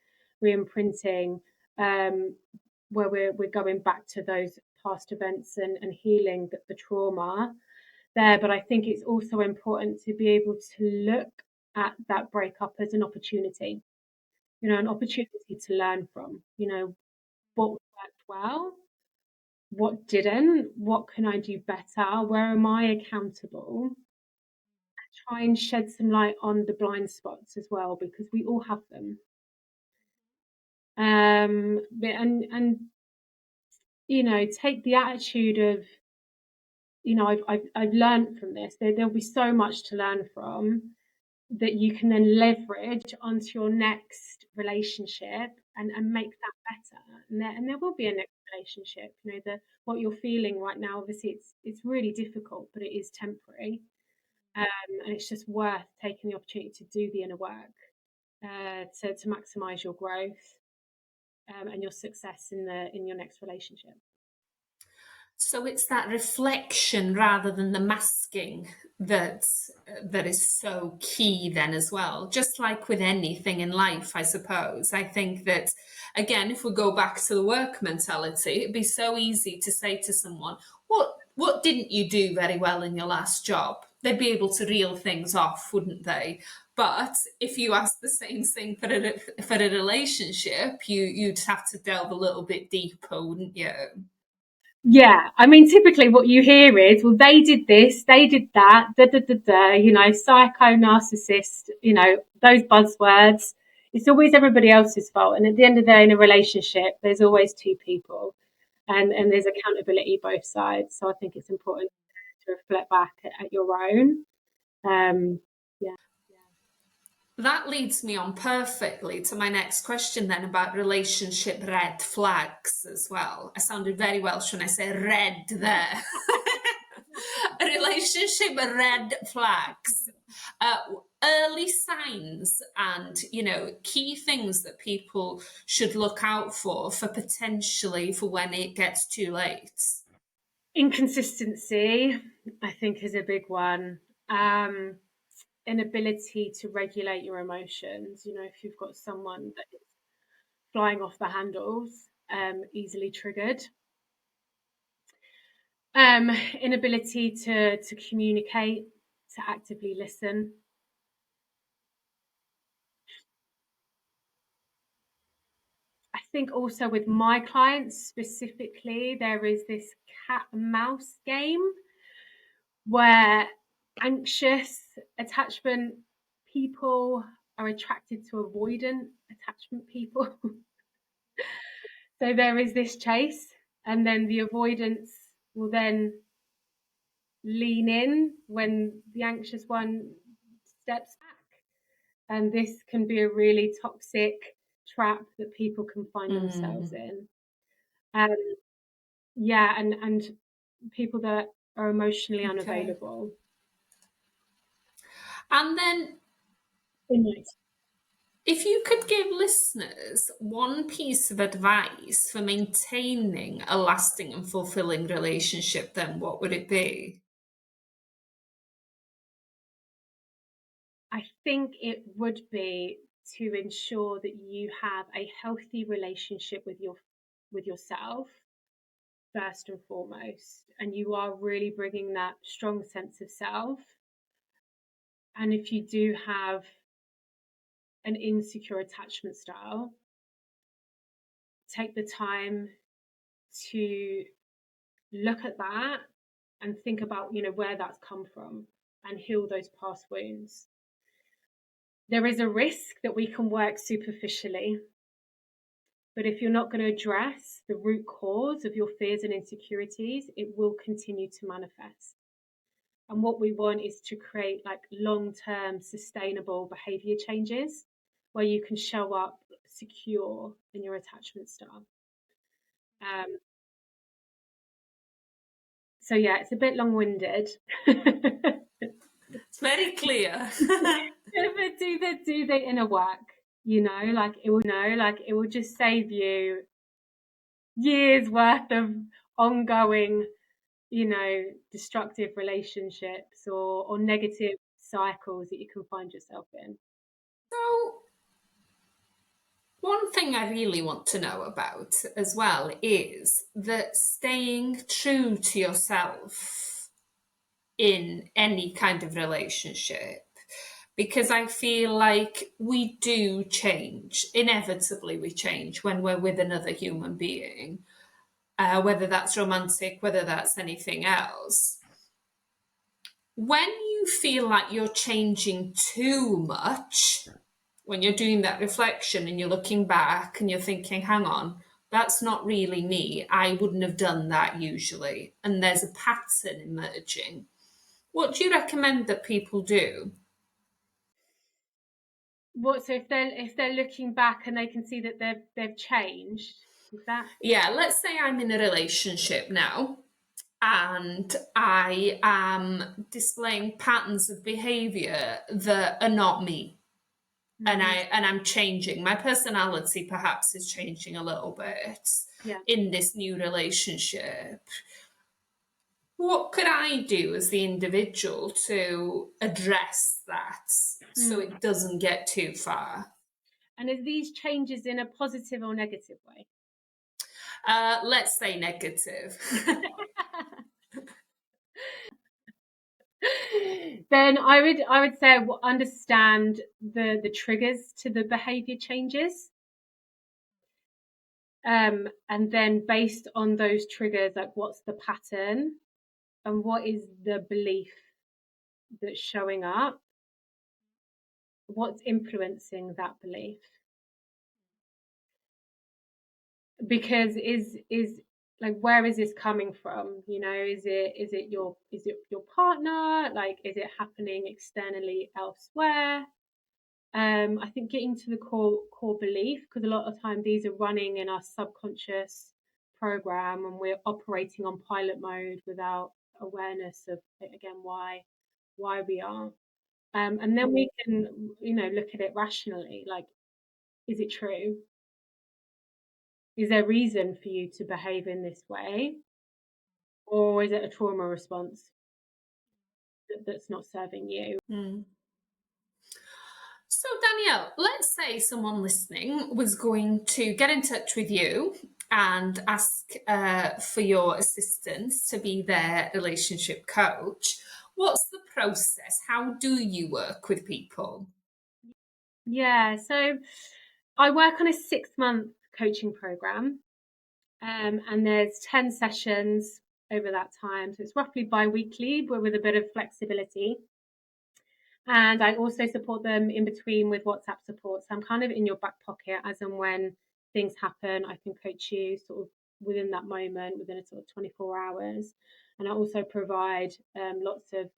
reimprinting, where we're going back to those past events and healing the trauma there. But I think it's also important to be able to look at that breakup as an opportunity, an opportunity to learn from, what worked well, what didn't, what can I do better, where am I accountable, and try and shed some light on the blind spots as well, because we all have them. And take the attitude of, I've learned from this. There'll be so much to learn from that you can then leverage onto your next relationship and make that better. And there will be a next relationship. What you're feeling right now, obviously, it's really difficult, but it is temporary. And it's just worth taking the opportunity to do the inner work to maximize your growth and your success in your next relationship. So it's that reflection rather than the masking that is so key then as well. Just like with anything in life, I suppose. I think that, again, if we go back to the work mentality, it'd be so easy to say to someone, what didn't you do very well in your last job? They'd be able to reel things off, wouldn't they? But if you ask the same thing for a relationship, you'd have to delve a little bit deeper, wouldn't you? Yeah, I mean, typically what you hear is, well, they did this, they did that, da da da da, psycho, narcissist, those buzzwords. It's always everybody else's fault. And at the end of the day, in a relationship, there's always two people, and there's accountability both sides. So I think it's important to reflect back at your own. Yeah. That leads me on perfectly to my next question then about relationship red flags as well. I sounded very Welsh when I said red there. Relationship red flags. Early signs and, key things that people should look out for potentially for when it gets too late. Inconsistency, I think, is a big one. Inability to regulate your emotions. If you've got someone that is flying off the handles, easily triggered. Inability to communicate, to actively listen. I think also with my clients specifically, there is this cat and mouse game where anxious attachment people are attracted to avoidant attachment people. So there is this chase, and then the avoidance will then lean in when the anxious one steps back. And this can be a really toxic trap that people can find themselves in. And people that are emotionally unavailable. And then if you could give listeners one piece of advice for maintaining a lasting and fulfilling relationship, then what would it be? I think it would be to ensure that you have a healthy relationship with yourself first and foremost, and you are really bringing that strong sense of self. And if you do have an insecure attachment style, take the time to look at that and think about, where that's come from and heal those past wounds. There is a risk that we can work superficially, but if you're not going to address the root cause of your fears and insecurities, it will continue to manifest. And what we want is to create long-term sustainable behavior changes where you can show up secure in your attachment style. So yeah, it's a bit long-winded. It's very clear. But do the inner work, it will just save you years worth of ongoing, destructive relationships or negative cycles that you can find yourself in. So, one thing I really want to know about as well is that staying true to yourself in any kind of relationship, because I feel like we do change. Inevitably, we change when we're with another human being, whether that's romantic, whether that's anything else. When you feel like you're changing too much, when you're doing that reflection and you're looking back and you're thinking, hang on, that's not really me. I wouldn't have done that usually. And there's a pattern emerging. What do you recommend that people do? What, so if they're looking back and they can see that they've changed, is that? Yeah, let's say I'm in a relationship now and I am displaying patterns of behavior that are not me. And I'm changing. My personality perhaps is changing a little bit Yeah. in this new relationship. What could I do as the individual to address that so it doesn't get too far? And are these changes in a positive or negative way? Let's say negative. Then I would say understand the triggers to the behavior changes. And then based on those triggers, like what's the pattern and what is the belief that's showing up? What's influencing that belief? Because is like, where is this coming from? Is it your partner? Like, is it happening externally elsewhere? I think getting to the core belief, because a lot of time these are running in our subconscious program and we're operating on pilot mode without awareness of, again, why we are. And then we can, look at it rationally, like, is it true? Is there reason for you to behave in this way? Or is it a trauma response that's not serving you? Mm. So, Danielle, let's say someone listening was going to get in touch with you and ask for your assistance to be their relationship coach. What's the process? How do you work with people? Yeah, so I work on a 6-month coaching program, and there's 10 sessions over that time. So it's roughly bi-weekly, but with a bit of flexibility. And I also support them in between with WhatsApp support. So I'm kind of in your back pocket as and when things happen. I can coach you sort of within that moment, within a sort of 24 hours. And I also provide lots of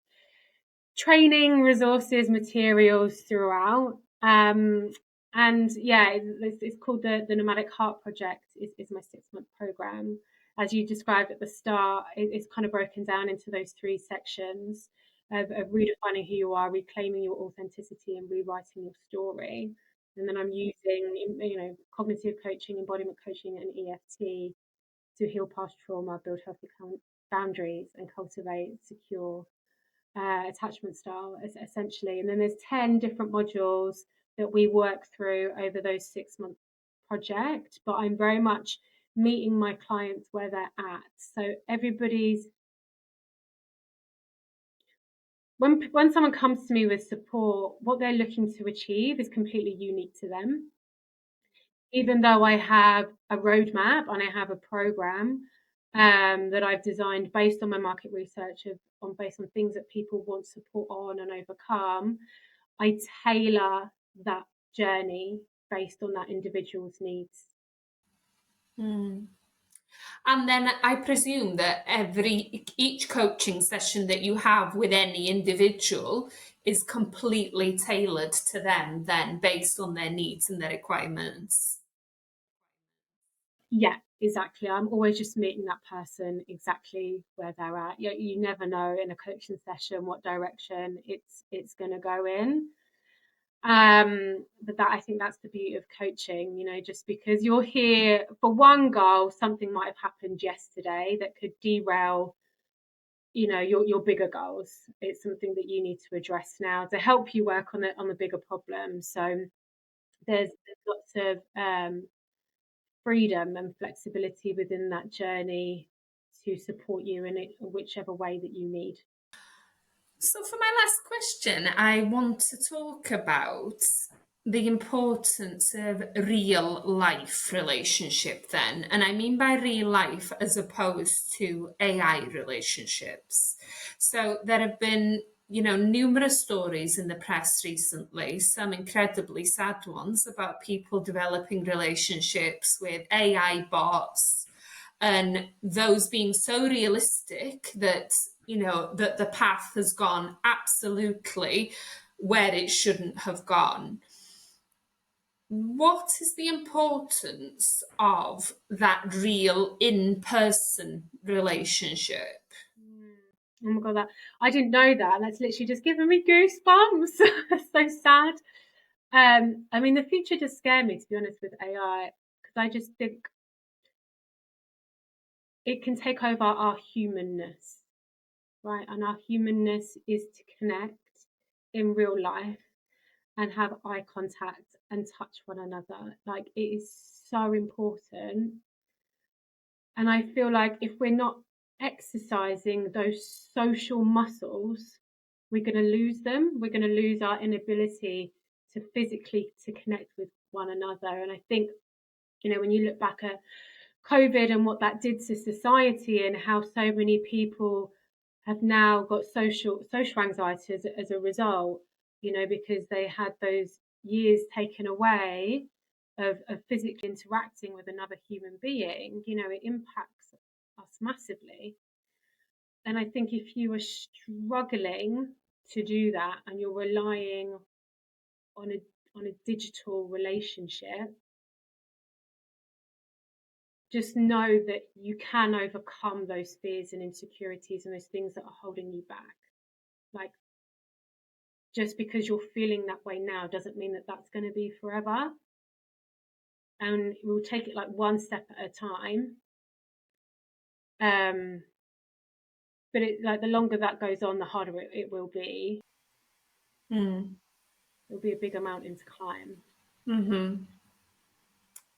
training, resources, materials throughout. And yeah, it's called the Nomadic Heart Project. Is my 6-month program. As you described at the start, it's kind of broken down into those 3 sections of redefining who you are, reclaiming your authenticity, and rewriting your story. And then I'm using, cognitive coaching, embodiment coaching, and EFT to heal past trauma, build healthy boundaries, and cultivate secure attachment style, essentially. And then there's 10 different modules that we work through over those 6-month project. But I'm very much meeting my clients where they're at. So everybody's when someone comes to me with support, what they're looking to achieve is completely unique to them. Even though I have a roadmap and I have a program that I've designed based on my market research based on things that people want support on and overcome, I tailor that journey based on that individual's needs. Mm. And then I presume that each coaching session that you have with any individual is completely tailored to them then based on their needs and their requirements. Yeah, exactly. I'm always just meeting that person exactly where they're at. You never know in a coaching session what direction it's going to go in. But that, I think that's the beauty of coaching, just because you're here for one goal, something might have happened yesterday that could derail, your bigger goals. It's something that you need to address now to help you work on the bigger problem. So there's lots of freedom and flexibility within that journey to support you in it, whichever way that you need. So, for my last question, I want to talk about the importance of real life relationship then. And I mean by real life as opposed to AI relationships. So, there have been numerous stories in the press recently, some incredibly sad ones about people developing relationships with AI bots, and those being so realistic that, that the path has gone absolutely where it shouldn't have gone. What is the importance of that real in-person relationship? Oh my god, I didn't know that. That's literally just giving me goosebumps. So sad. I mean, the future does scare me, to be honest, with AI, because I just think it can take over our humanness, right? And our humanness is to connect in real life and have eye contact and touch one another. Like, it is so important. And I feel like if we're not exercising those social muscles, we're going to lose them. We're going to lose our inability to physically to connect with one another. And I think, when you look back at COVID and what that did to society, and how so many people have now got social anxiety as a result, because they had those years taken away of physically interacting with another human being, it impacts us massively. And I think if you are struggling to do that and you're relying on a digital relationship, just know that you can overcome those fears and insecurities and those things that are holding you back. Like, just because you're feeling that way now doesn't mean that that's going to be forever. And we'll take it like one step at a time. But like the longer that goes on, the harder it will be. It'll be a bigger mountain to climb. Mm-hmm.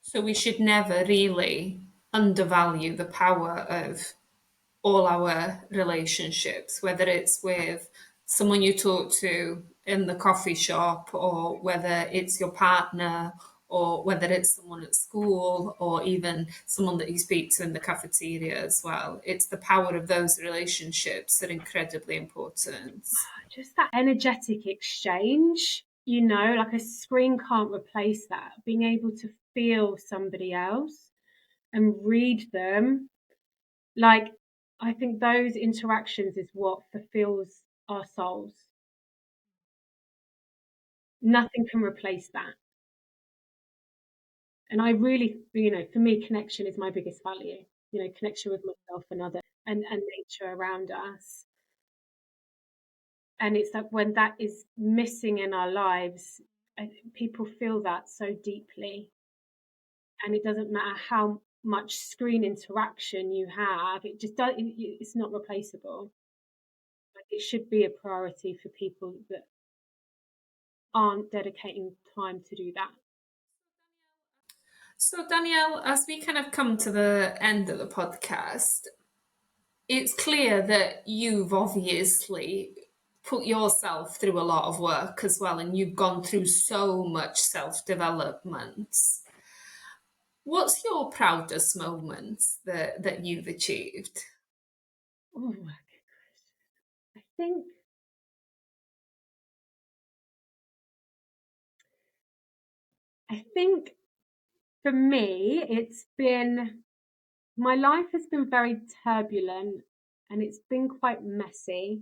So we should never really undervalue the power of all our relationships, whether it's with someone you talk to in the coffee shop, or whether it's your partner, or whether it's someone at school, or even someone that you speak to in the cafeteria as well. It's the power of those relationships that are incredibly important. Just that energetic exchange, like a screen can't replace that. Being able to feel somebody else and read them, like, I think those interactions is what fulfills our souls. Nothing can replace that. And I really, for me, connection is my biggest value. Connection with myself and others, and nature around us. And it's like when that is missing in our lives, people feel that so deeply. And it doesn't matter how much screen interaction you have, it just does. It's not replaceable. Like, it should be a priority for people that aren't dedicating time to do that. So, Danielle, as we kind of come to the end of the podcast, it's clear that you've obviously put yourself through a lot of work as well, and you've gone through so much self-development. What's your proudest moment that you've achieved? Oh, I think for me, my life has been very turbulent and it's been quite messy.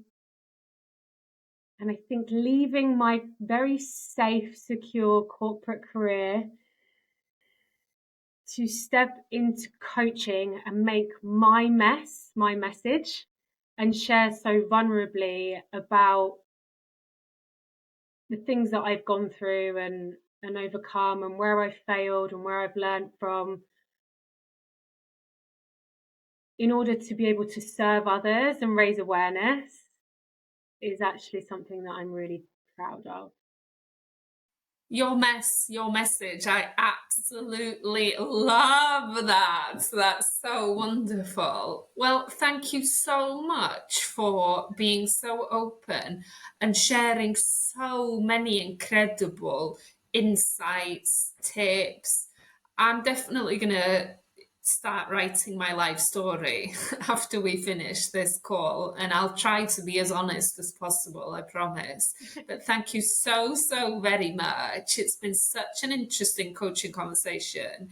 And I think leaving my very safe, secure corporate career to step into coaching and make my mess my message, and share so vulnerably about the things that I've gone through and overcome, and where I failed and where I've learned from, in order to be able to serve others and raise awareness, is actually something that I'm really proud of. Your message, I absolutely love that. That's so wonderful. Well, thank you so much for being so open and sharing so many incredible insights, tips. I'm definitely going to start writing my life story after we finish this call, and I'll try to be as honest as possible, I promise. But thank you so very much. It's been such an interesting coaching conversation.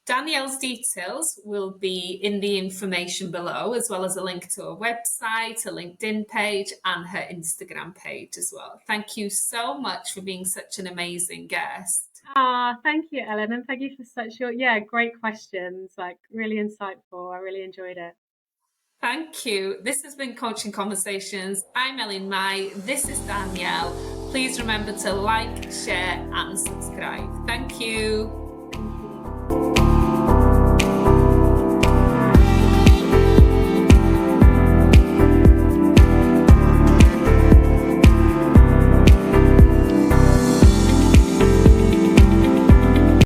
Danielle's details will be in the information below, as well as a link to her website, a LinkedIn page, and her Instagram page as well. Thank you so much for being such an amazing guest. Thank you, Ellen, and thank you for such great questions, like really insightful. I really enjoyed it. Thank you. This has been Coaching Conversations. I'm Ellen Mai. This is Danielle. Please remember to like, share, and subscribe. Thank you.